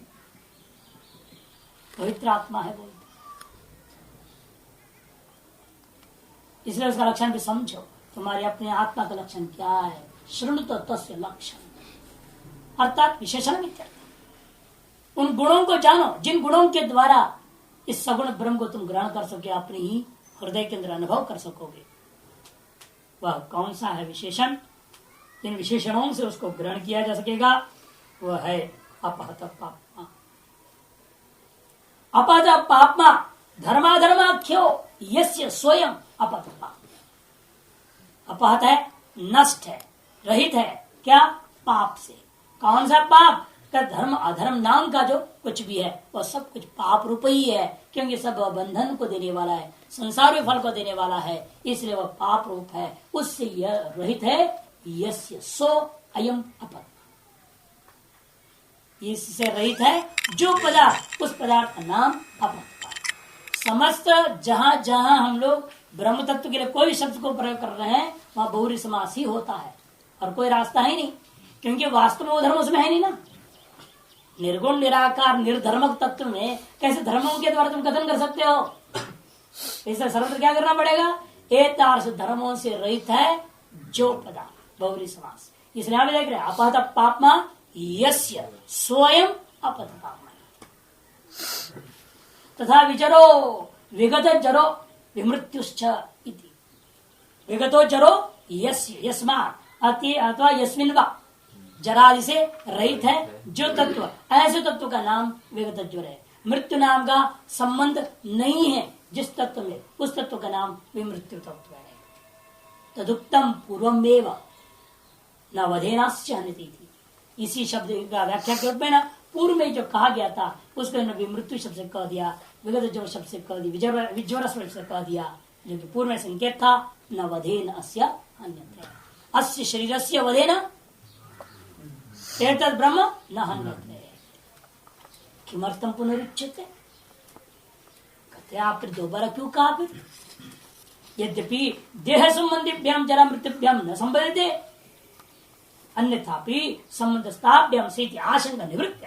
पवित्र आत्मा है बोलते। इसलिए उसका लक्षण भी समझो, तुम्हारी अपने आत्मा का लक्षण क्या है। शृणुत तस्य लक्षण अर्थात विशेषण, उन गुणों को जानो जिन गुणों के द्वारा इस सगुण ब्रह्म को तुम ग्रहण कर सके, अपने ही हृदय के अंदर अनुभव कर सकोगे। वह कौन सा है विशेषण? जिन विशेषणों से उसको ग्रहण किया जा सकेगा वह है अपहत पापमा। अपहत पापमा धर्माधर्माख्यो यस्य स्वयं अपहत पाप। अपहत है, नष्ट है, रहित है, क्या? पाप से। कौन सा पाप? का धर्म अधर्म नाम का जो कुछ भी है वह सब कुछ पाप रूप ही है, क्योंकि सब बंधन को देने वाला है, संसार में फल को देने वाला है, इसलिए वह पाप रूप है। उससे यह रहित है। यस्य सो अयम अपद, इससे रहित है जो पदार्थ, उस पदार्थ का नाम अपद। समस्त जहां जहां हम लोग ब्रह्म तत्व के लिए कोई भी शब्द को प्रयोग कर रहे हैं वहां बहुरी समास ही होता है और कोई रास्ता ही नहीं, क्योंकि वास्तव में वो धर्म उसमें है नहीं ना। निर्गुण निराकार निर्धर्मक तत्व में कैसे धर्मों के द्वारा तुम कथन कर सकते हो? इसलिए सर्वत्र क्या करना पड़ेगा? एतार्श धर्मों से रहित है जो पदार्थ, बहुरी समास। इसलिए आप देख रहे हैं अपहत पापमा यस्य स्वयं अपहत पापमा तथा विचरो विगत जरो विमृत्युश्च इति। विगतो जरो यस्य यस्मात् अथवा यस्मिन् वा, जरादि से रहित है जो तत्व, ऐसे तत्व का नाम विगत ज्वर है। मृत्यु नाम का संबंध नहीं है जिस तत्व में, उस तत्व का नाम विमृत्यु तत्व है। तदुक्तम पूर्वमेव न वधेनास्य हन्यति थी। इसी शब्द का व्याख्या के रूप में ना पूर्व में जो कहा गया था उसको विमृत्यु शब्द से कह दिया, विगत ज्वर शब्द से कह दिया, विज्वर शब्द से कह दिया, जो कि पूर्व में संकेत था न वधेन अस्य हन्यते, अस्य शरीरस्य वधेन एतद् ब्रह्म न हन्यते। किमर्थम पुनरुच्यते? कहते आप फिर दोबारा क्यों कहा? फिर यद्यपि देह संबंधिभ्याम जरा मृत्युभ्याम न संबंधते, अन्यथापि संबंधस्ताभ्याम से आशंका निवृत्त।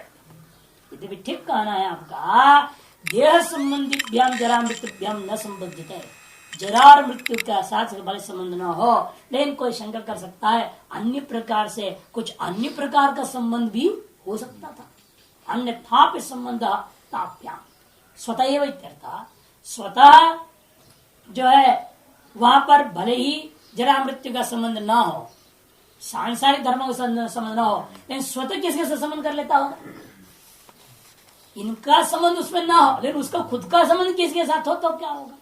यद्यपि ठीक कहना है आपका, देह संबंधिभ्याम जरा मृत्युभ्याम न संबंधित है, जरा और मृत्यु के साथ भले संबंध न हो, लेकिन कोई शंका कर सकता है अन्य प्रकार से कुछ अन्य प्रकार का संबंध भी हो सकता था। अन्यथा संबंध ताभ्याम स्वतः इत्यर्थ, स्वतः जो है वहां पर भले ही जरा मृत्यु का संबंध न हो, सांसारिक धर्मों का संबंध न हो, लेकिन स्वतः किसके साथ संबंध कर लेता होगा? इनका संबंध उसमें ना हो, लेकिन उसका खुद का संबंध किसके साथ हो तो क्या होगा?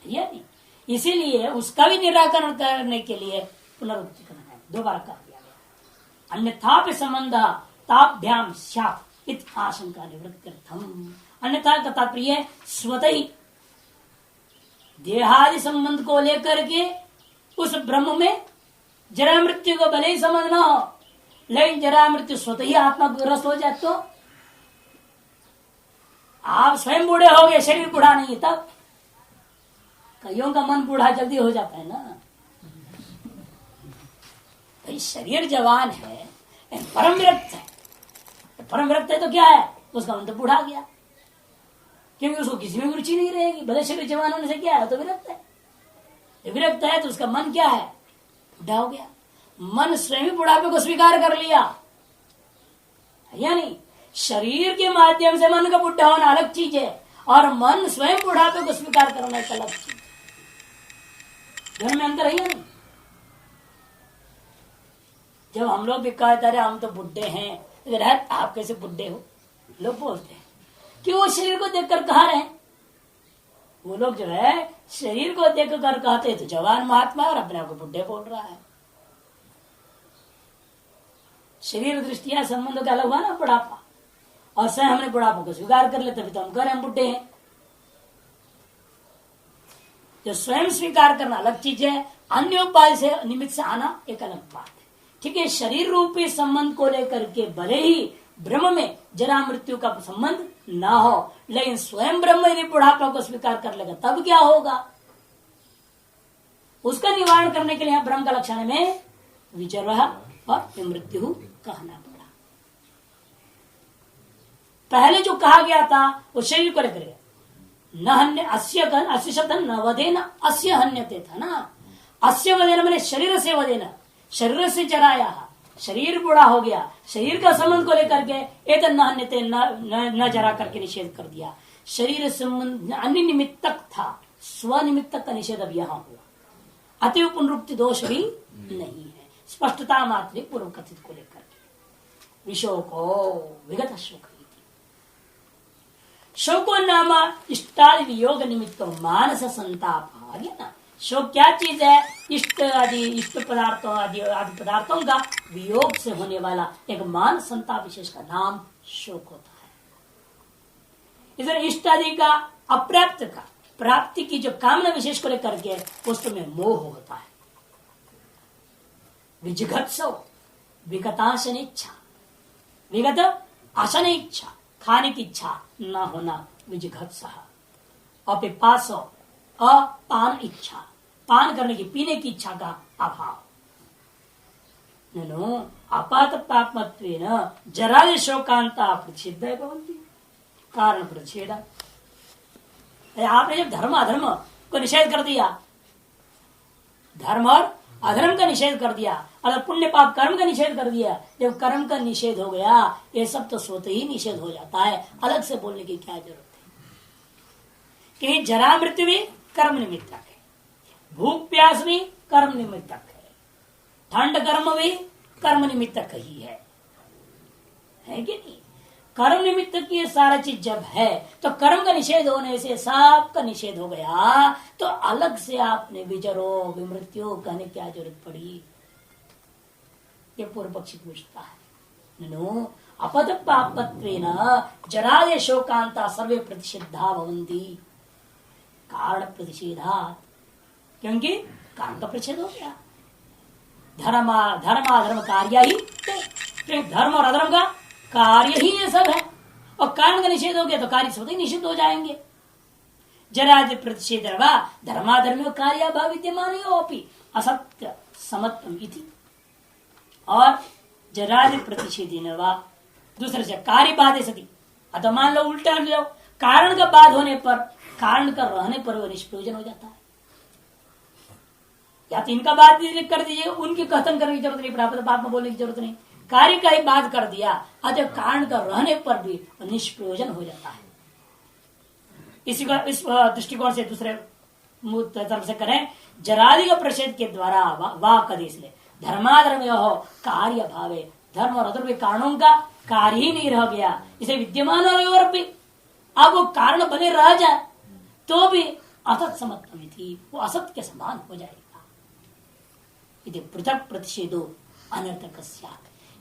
ये नहीं, इसीलिए उसका भी निराकरण करने के लिए पुनरुक्ति करना है, दोबारा कर दिया गया। अन्यथा संबंध ताभ्याम स्यात् इत आशंका निवृत्त्यर्थम, अन्यथा कथा प्रिय स्वतः ही देहादि संबंध को लेकर के उस ब्रह्म में जरा मृत्यु को भले ही समझना हो, लेकिन जरा मृत्यु स्वतः ही आत्मा ग्रस्त हो जाए तो आप स्वयं बूढ़े हो गए, शरीर बूढ़ा नहीं, तब कईयों का मन बूढ़ा जल्दी हो जाता है ना। भाई शरीर जवान है, परम विरक्त है, परम विरक्त है तो क्या है, उसका मन तो बूढ़ा गया, क्योंकि उसको किसी में रुचि नहीं रहेगी। भले शरीर जवान होने से क्या है, तो विरक्त है। विरक्त है तो उसका मन क्या है, बूढ़ा हो गया। मन स्वयं ही बुढ़ापे को स्वीकार कर लिया, या नहीं? शरीर के माध्यम से मन का बुढ़ा होना अलग चीज है, और मन स्वयं बुढ़ापे को स्वीकार करना एक अलग चीज। घर में अंतर है या नहीं? जब हम लोग भी कहते हैं हम तो बुढ़े हैं, तो आप कैसे बुढ़े हो, लोग बोलते हैं कि वो शरीर को देखकर कहा रहे, वो लोग जो है शरीर को देखकर कहते तो जवान महात्मा, और अपने आप को बुढ़े बोल रहा है। शरीर दृष्टिया संबंध का अलग हुआ ना बुढ़ापा, और स्वयं हमने बुढ़ापा को स्वीकार कर लेते, तो हम कह रहे हम बुढ़े हैं। जो स्वयं स्वीकार करना अलग चीज है, अन्य उपाय से निमित्त से आना एक अलग बात है। ठीक है, शरीर रूपी संबंध को लेकर के भले ही ब्रह्म में जरा मृत्यु का संबंध ना हो, लेकिन स्वयं ब्रह्म यदि बुढ़ापा को स्वीकार कर लेगा तब क्या होगा, उसका निवारण करने के लिए ब्रह्म का लक्षण में विचर और मृत्यु कहना पड़ा। पहले जो कहा गया था वो शरीर को लेकर न हन्य अस्य शब्द न वधेन अस्य हन्यते था ना। अस्य वधेन मैंने शरीर से वधेन, शरीर से जराया, शरीर बूढ़ा हो गया, शरीर का संबंध को लेकर के एक न हन्यते न जरा करके निषेध कर दिया। शरीर संबंध अन्य निमित्तक था, स्वनिमित्तक का निषेध अब यहां हुआ। अतएव पुनरुक्ति दोष भी नहीं है, स्पष्टता मात्र पूर्व कथित को लेकर के। विशोको विगत शोक, शोको नाम इष्टादि वियोग निमित्त मानस संताप। आ गया ना, शोक क्या चीज है, इष्ट पदार्थों आदि पदार्थों का वियोग से होने वाला एक मान संताप विशेष का नाम शोक होता है। इधर इष्ट आदि का अप्राप्त का प्राप्ति की जो कामना विशेष को लेकर के वस्तु में मोह होता है। विजिघत्सो विगताशन इच्छा, विगत आशन इच्छा, खाने की इच्छा न होना विजिघत्स। अपिपासो अपान इच्छा, पान करने की पीने की इच्छा का अभाव। ननु अपात पापमत्वेन जरादि शोकांता प्रतिषिद्ध है भवन्ति, कारण प्रतिषेध। आपने जब धर्म अधर्म को निषेध कर दिया, धर्म और अधर्म का निषेध कर दिया, अगर पुण्य पाप कर्म का निषेध कर दिया, जब कर्म का निषेध हो गया ये सब तो स्वतः ही निषेध हो जाता है, अलग से बोलने की क्या जरूरत है। कि जरा मृत्यु भी कर्म निमित्तक है, भूख प्यास भी कर्म निमित्तक है, ठंड कर्म भी कर्म निमित्तक ही है कि नहीं? कर्म निमित्त की ये सारा चीज जब है तो कर्म का निषेध होने से सब का निषेध हो गया, तो अलग से आपने विजरो विमृत्यु कहने क्या जरूरत पड़ी? ये पूर्व पक्षी पूछता है। नो अपद पापत्वेन जरादे शोकांता सर्वे प्रतिषिद्धा भवन्ति, कारण प्रतिषेधा, क्योंकि कारण का प्रतिषेध हो गया। धर्म कार्य ही, धर्म और अधर्म का कार्य ही ये सब है, और कारण का निषेध हो गया तो कार्य स्वतः निषिद्ध हो जाएंगे। जरादि प्रतिषेध धर्माधर्म कार्य भाव विद्यमान असत्य समत्वम इति, और जरादि प्रतिषेधेन वा दूसरे से कार्य बाधे सती। अतः मान लो उल्टा लो, कारण का बाध होने पर, कारण का रहने पर वो निष्प्रयोजन हो जाता है। या तो इनका बात कर दीजिए, उनकी कथन करने की जरूरत नहीं, प्राप्त बात में बोलने की जरूरत नहीं, कार्य का ही बात कर दिया, अतः कारण का रहने पर भी निष्प्रयोजन हो जाता है। इसी का इस दृष्टिकोण से दूसरे तरफ से करें, जरादि का प्रतिषेध के द्वारा वाक आदेश ले धर्माधर्म हो कार्य भावे, धर्म और अधर्म के कारणों का कार्य ही नहीं रह गया, इसे विद्यमान और भी अब वो कारण बने रह जाए तो भी असत समत्वमी थी, वो असत के समान हो जाएगा। यदि पृथक प्रतिषेधो अनर्थक,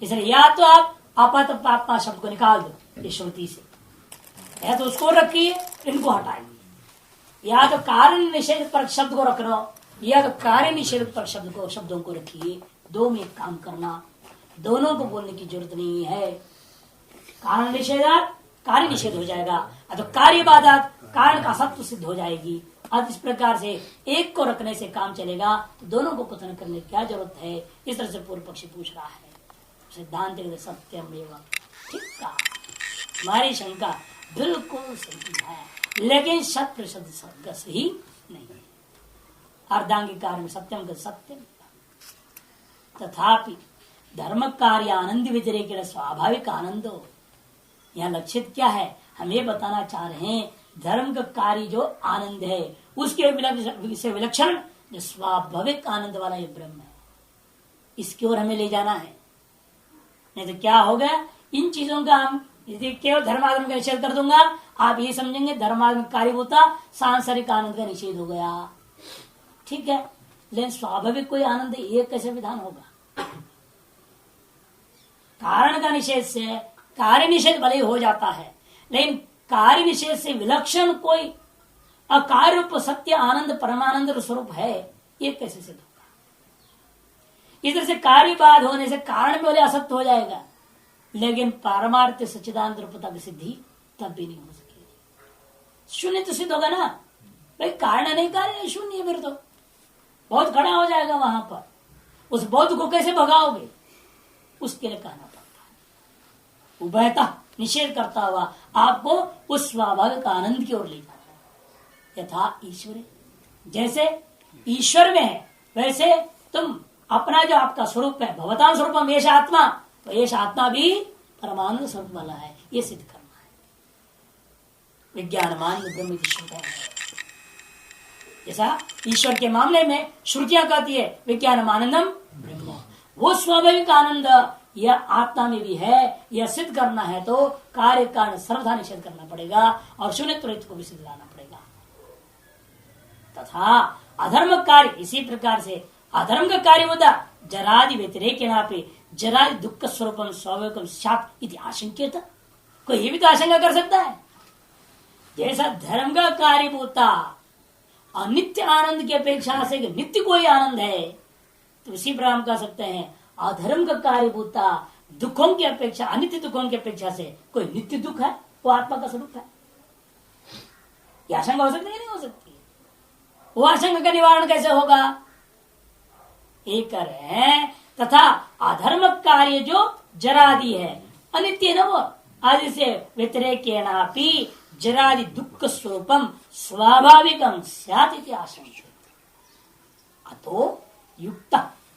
इसलिए या तो आप आपात पापा शब्द को निकाल दो ये श्रुति से, या तो उसको रखिए, इनको हटाइए। या तो कार्य निषेध पर शब्द को रखना, या तो कार्य निषेध पर शब्दों को रखिए। दो में एक काम करना, दोनों को बोलने की जरूरत नहीं है। कारण निषेधात कार्य निषेध हो जाएगा, तो कार्य बाधात कारण का सत्व सिद्ध हो जाएगी। अब इस प्रकार से एक को रखने से काम चलेगा, तो दोनों को कथन करने की क्या जरूरत है? इस तरह से पूर्व पक्षी पूछ रहा है। सिद्धांत सत्यम एवं, ठीक कहा, हमारी शंका बिल्कुल सही है, लेकिन 100% सही नहीं है। अर्धांगीकार में सत्यम का सत्यम, तथापि धर्म कार्य आनंद व्यतिरेक स्वाभाविक आनंद हो। यहाँ लक्षित क्या है? हम ये बताना चाह रहे हैं, धर्म का कार्य जो आनंद है उसके से विलक्षण जो स्वाभाविक आनंद वाला ये ब्रह्म है, इसकी ओर हमें ले जाना है। नहीं तो क्या होगा, इन चीजों का हम यदि केवल धर्माधर्म का निषेध कर दूंगा, आप ये समझेंगे धर्माधर्म कार्यभूता सांसारिक आनंद का निषेध हो गया। ठीक है, लेकिन स्वाभाविक कोई आनंद ये कैसे विधान होगा? कारण का निषेध से कार्य निषेध भले हो जाता है, लेकिन कार्य निषेध से विलक्षण कोई अकार्य रूप सत्य आनंद परमानंद स्वरूप है, ये कैसे सिद्ध होगा? इधर से कार्यवाद होने से कारण में बोले असत्य हो जाएगा, लेकिन पारमार्थ सच्चिदानंद रूपता की सिद्धि तब भी नहीं हो सकेगी। शून्य तो सिद्ध होगा ना भाई, कारण नहीं कार्य शून्य है, फिर तो बहुत खड़ा हो जाएगा वहां पर। उस बौद्ध को कैसे भगाओगे? उसके लिए कहना पड़ता है उभयता निषेध करता हुआ आपको उस स्वाभाविक आनंद की ओर ले जाना है। यथा ईश्वर, जैसे ईश्वर में है वैसे तुम अपना जो आपका स्वरूप है, भवतां स्वरूपम एष आत्मा, तो एष आत्मा भी परमानंद स्वरूप वाला है, ये सिद्ध करना है। विज्ञानमान ब्रह्म की श्रुति है। जैसा ईश्वर के मामले में श्रुतियां कहती है विज्ञानमानंदम ब्रह्म, वो स्वाभाविक आनंद यह आत्मा में भी है, यह सिद्ध करना है तो कार्य कारण सर्वथा निषेध करना पड़ेगा और शून्य त्वरित को भी सिद्ध लाना पड़ेगा। तथा अधर्म कार्य इसी प्रकार से अधर्म का कार्य होता जरादि व्यतिरेक जरादि दुख स्वरूपम स्वाभाविकम स्यात् इति आशंक्यत। कोई ये भी तो आशंका कर सकता है, जैसा धर्म का कार्य होता अनित्य आनंद की अपेक्षा से नित्य कोई आनंद है, तो इसी प्रकार हम कह सकते हैं अधर्म का कार्यभूता दुखों की अपेक्षा, अनित्य दुखों की अपेक्षा से कोई नित्य दुख है, वो आत्मा का स्वरूप है। यह आशंका हो सकती है? नहीं हो सकती। वो आशंका का निवारण कैसे होगा? एक कर रहे हैं तथा अधर्म कार्य जो जरादि है अनित्य न, वो आदि से व्यतिरेकेणापि जरादि दुख स्वरूपम स्वाभाविकम स्यात् इति आशंका। अतो युक्त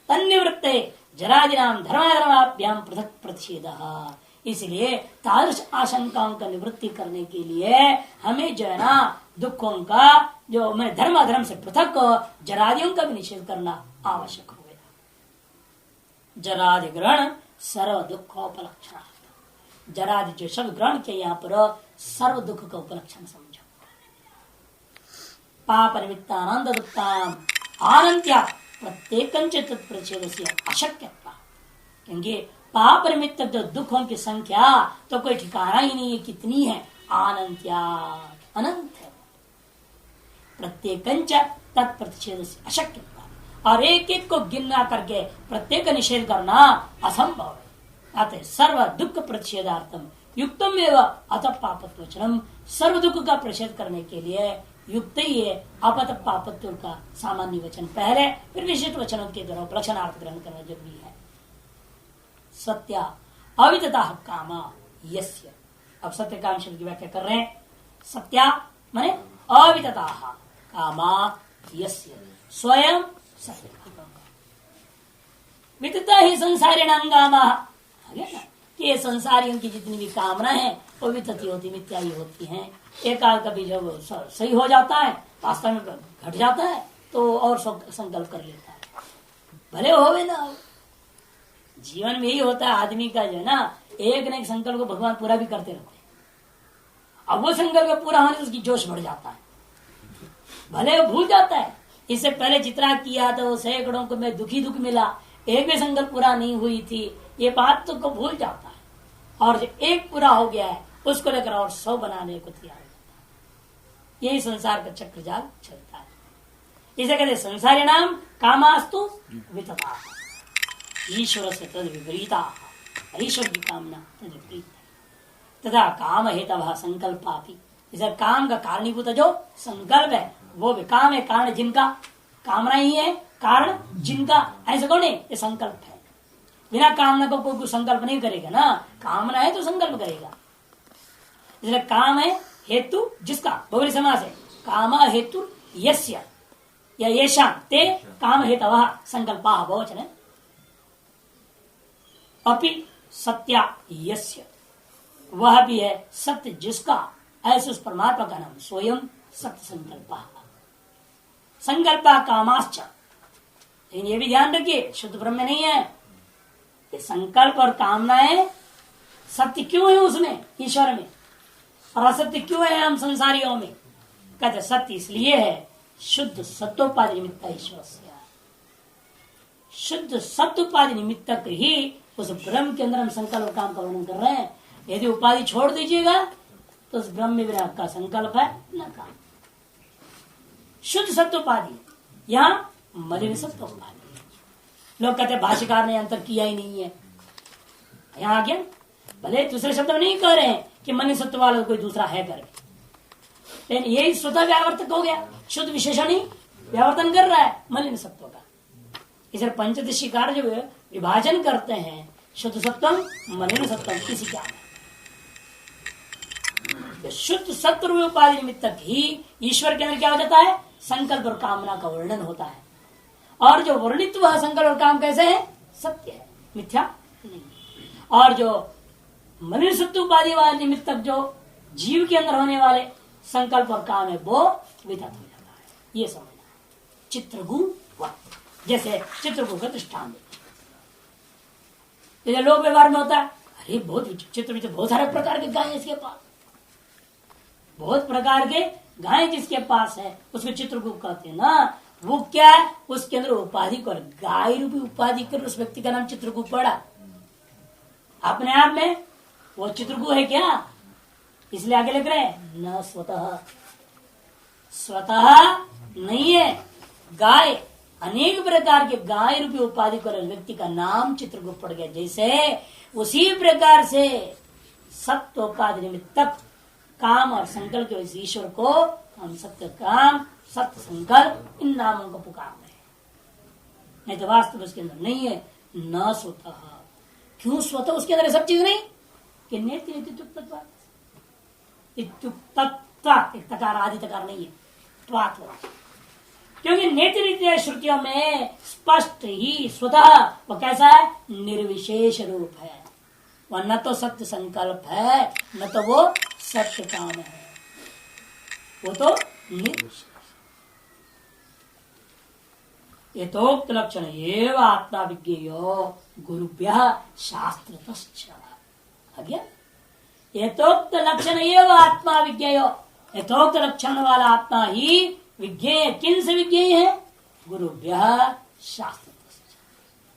तन्निवृत्ते जरादिनाम धर्माधर्माभ्याम पृथक प्रतिषेधः। इसलिए तादृश आशंकाओं का निवृत्ति करने के लिए हमें जो है ना दुखों का जो मैं धर्म अधर्म से पृथक जरादियों का भी निषेध करना आवश्यक हो गया। जरादि ग्रहण सर्व दुखोपलक्षण, जरादि जो शब्द ग्रहण किया यहाँ पर सर्व दुख का उपलक्षण समझो। पाप निमित्त आनंद दुखताम आनंत्या प्रत्येक तत्प्रच्छेद से अशक्यता, क्योंकि पाप निमित्त जो दुखों की संख्या तो कोई ठिकाना ही नहीं है, कितनी है, अनंत्या अनंत है। प्रत्येक तत्प्रच्छेद से अशक्यता, और एक एक को गिनना करके प्रत्येक निषेध करना असंभव है। अतः सर्व दुख प्रतिषेधार्थम युक्तम एवं अत पापत्वचनम, सर्व दुख का प्रतिषेध करने के लिए युक्त ही है अपत पापत्व का सामान्य वचन पहले, फिर विशिष्ट वचनों के द्वारा उपलक्षणार्थ ग्रहण करना जरूरी है। सत्या अवितता कामा यस्य, अब सत्य काम शब्द की व्याख्या कर रहे हैं। सत्या माने अवितता कामा यस्य, स्वयं सत्य वितता ही संसारिणांगामा, ये संसारियों की जितनी भी कामना है वो वितती होती, मिथ्या ही होती हैं। एक काल कभी जब सही हो जाता है, वास्तव में घट जाता है तो और संकल्प कर लेता है, भले होवे ना हो। जीवन में ही होता है आदमी का जो है ना, एक न एक संकल्प को भगवान पूरा भी करते रहते हैं। अब वो संकल्प पूरा होने से उसकी जोश बढ़ जाता है, भले वो भूल जाता है इससे पहले जितना किया था वो सैकड़ों को मैं दुखी दुख मिला, एक भी संकल्प पूरा नहीं हुई थी, ये बात तो को भूल जाता है। और जब एक पूरा हो गया है उसको लेकर और 100 बनाने को तैयार हो जाता है। यही संसार का चक्रजाल चलता है। इसे कहते संसारी नाम कामास्तु वितता, ईश्वर से तद विपरीता, ईश्वर की कामना तद विपरीत तथा काम हेतव संकल्पापि। इसे काम का कारणीभूत जो संकल्प है वो भी काम है, कारण जिनका कामना ही है, कारण जिनका, ऐसा कौन है? ये संकल्प है। बिना कामना को कोई संकल्प नहीं करेगा ना, कामना है तो संकल्प करेगा। इसलिए काम है हेतु जिसका, बहुरी समास है, काम हेतु यस्य या येषां ते काम हेतवः संकल्पाः बहुवचन है। अपि सत्या यस्य, वह भी है सत्य जिसका, ऐसे उस परमात्मा का नाम स्वयं सत्य संकल्प। संकल्प कामाश्च, लेकिन ये भी ध्यान रखिए शुद्ध ब्रह्म नहीं है ये संकल्प और कामनाएं। सत्य क्यों है उसमें, ईश्वर में, और असत्य क्यों है हम संसारियों में? कहते सत्य इसलिए है शुद्ध सत्योपाधि निमित्त ईश्वर से, शुद्ध सत्योपाधि निमित्तक ही उस ब्रह्म के अंदर हम संकल्प काम का वर्णन कर रहे हैं। यदि उपाधि छोड़ दीजिएगा तो उस ब्रह्म में विराग का संकल्प है न काम। शुद्ध सत्योपाधि, यहाँ मलिन सत्योपाधि। लोग कहते भाष्यकार ने अंतर किया ही नहीं है, यहाँ आ गया। भले दूसरे शब्द में नहीं कह रहे हैं कि मलिन सत्व वाला कोई दूसरा है करके, लेकिन यही स्वतः व्यावर्तक हो गया, शुद्ध विशेषण ही व्यावर्तन कर रहा है मलिन सत्व का। इसे पंचदशीकार जो विभाजन करते हैं शुद्ध सत्वम मलिन सत्वम, किसी क्या शुद्ध सत्व उपाधि निमित्त ही ईश्वर के अंदर क्या हो जाता है? संकल्प और कामना का वर्णन होता है। और जो वर्णित वह संकल्प और काम कैसे है? सत्य है, मिथ्या नहीं। और जो मलिन सत्व उपाधि वाले निमित्त जो जीव के अंदर होने वाले संकल्प और काम है वो वितत हो जाता है। ये समझना है। चित्रगु जैसे चित्रगु का दृष्टांत लोक व्यवहार में होता है, अरे बहुत चित्र बहुत सारे प्रकार के गाय इसके पास, बहुत प्रकार के गाय जिसके पास है उसको चित्रगुप्त कहते हैं ना। वो क्या है? उसके अंदर उपाधि कर, गाय रूपी उपाधि कर उस व्यक्ति का नाम चित्रगुप्त पड़ा। अपने आप में वो चित्रगुप्त है क्या? इसलिए आगे लिख रहे हैं न स्वतः, स्वतः नहीं है। गाय अनेक प्रकार के गाय रूपी उपाधि कर व्यक्ति का नाम चित्रगुप्त पड़ गया। जैसे उसी प्रकार से सत्य उपाधि निमित्तक काम और संकल्प के ईश्वर को हम सत्य काम सत्य संकल्प इन नामों को पुकारते हैं, नहीं तो वास्तव उसके अंदर नहीं है। न स्वतः, क्यों स्वतः उसके अंदर सब चीज नहीं कि नेति एक तकार आदि तकार नहीं है, त्वात्, क्योंकि नेति नीति श्रुतियों में स्पष्ट ही स्वतः वो कैसा है? निर्विशेष रूप है। वह न तो सत्य संकल्प है न तो वो सत्य काम है, वो तो निर्विशेष। यथोक्त लक्षण एवं आत्मा विज्ञेयो गुरुभ्यः शास्त्रतश्च। यथोक्त लक्षण एवं आत्मा विज्ञेयो, यथोक्त लक्षण वाला आत्मा ही विज्ञेय, किन से विज्ञेय है? गुरुभ्यः शास्त्रतश्च।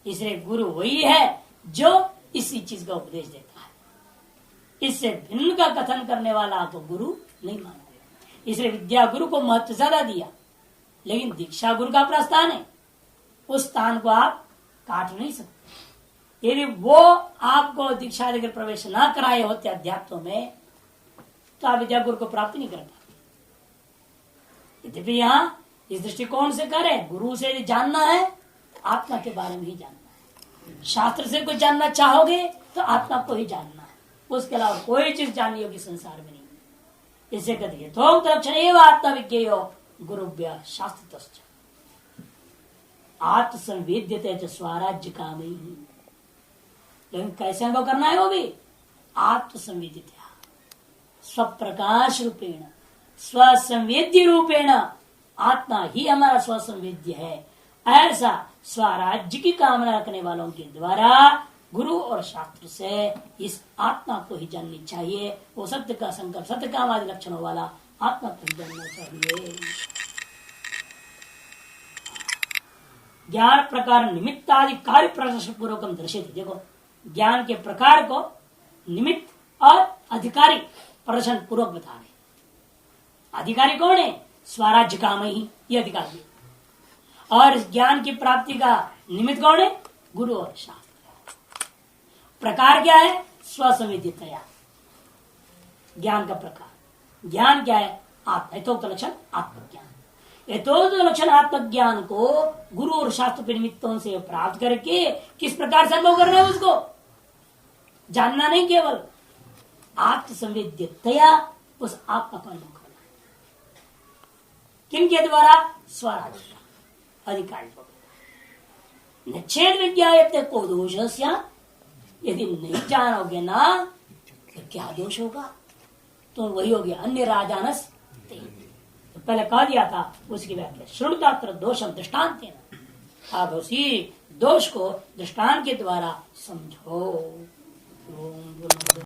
इसलिए गुरु वही है जो इसी चीज का उपदेश देता है। इससे भिन्न का कथन करने वाला आपको गुरु नहीं मानते। इसलिए विद्या गुरु को महत्व ज्यादा दिया, लेकिन दीक्षा गुरु का अपना स्थान है, उस स्थान को आप काट नहीं सकते। यदि वो आपको दीक्षा देकर प्रवेश न कराए होते अध्यात्म में तो आप विद्या गुरु को प्राप्त नहीं कर पाते। यद्यपि यहाँ इस दृष्टिकोण से करें, गुरु से यदि जानना है तो आत्मा के बारे में ही जानना है। शास्त्र से कुछ जानना चाहोगे तो आत्मा को ही जानना है, उसके अलावा कोई चीज जाननी होगी संसार में नहीं। इसे कहते तो लक्षण एवं आत्मा विज्ञेयो गुरुभ्यः शास्त्रतश्च। आत्मसंवेद्यते स्वराज्य काम ही, लेकिन कैसे अनुभव करना है? वो भी आत्मसंवेदित, स्वप्रकाश रूपेण स्वसंवेद्य रूपेण आत्मा ही हमारा स्वसंवेद्य है। ऐसा स्वराज्य की कामना रखने वालों के द्वारा गुरु और शास्त्र से इस आत्मा को ही जाननी चाहिए। वो सत्य का संकल्प सत्य काम आदि लक्षणों वाला आत्मा को ही जानना चाहिए। ज्ञान प्रकार निमित्त आदि कार्य प्रदर्शन पूर्वक दर्शित। देखो ज्ञान के प्रकार को निमित्त और अधिकारी प्रदर्शन पूर्वक बता रहे। अधिकारी कौन है? स्वराज्य काम ही ये अधिकारी। और इस ज्ञान की प्राप्ति का निमित्त कौन है? गुरु और शास्त्र। प्रकार क्या है? स्वसंवेदितया ज्ञान का प्रकार। ज्ञान क्या है? आत्म यथोक्त लक्षण आत्मज्ञान। यथोक्त लक्षण आत्मज्ञान को गुरु और शास्त्र के निमित्तों से प्राप्त करके किस प्रकार से अनुभव करना है? उसको जानना नहीं, केवल आत्मसंवेद्यतया उस आत्मा का अनुभव करना है। किनके द्वारा? स्वराज्य अधिकारी। निच्छेद विज्ञायते को दोष यदि नहीं जानोगे ना तो क्या दोष होगा? तो वही हो गया अन्य राजानस। तो पहले कह दिया था, उसकी व्याख्या श्रुतात्र दोषम दृष्टांत। अब उसी दोष को दृष्टांत के द्वारा समझो।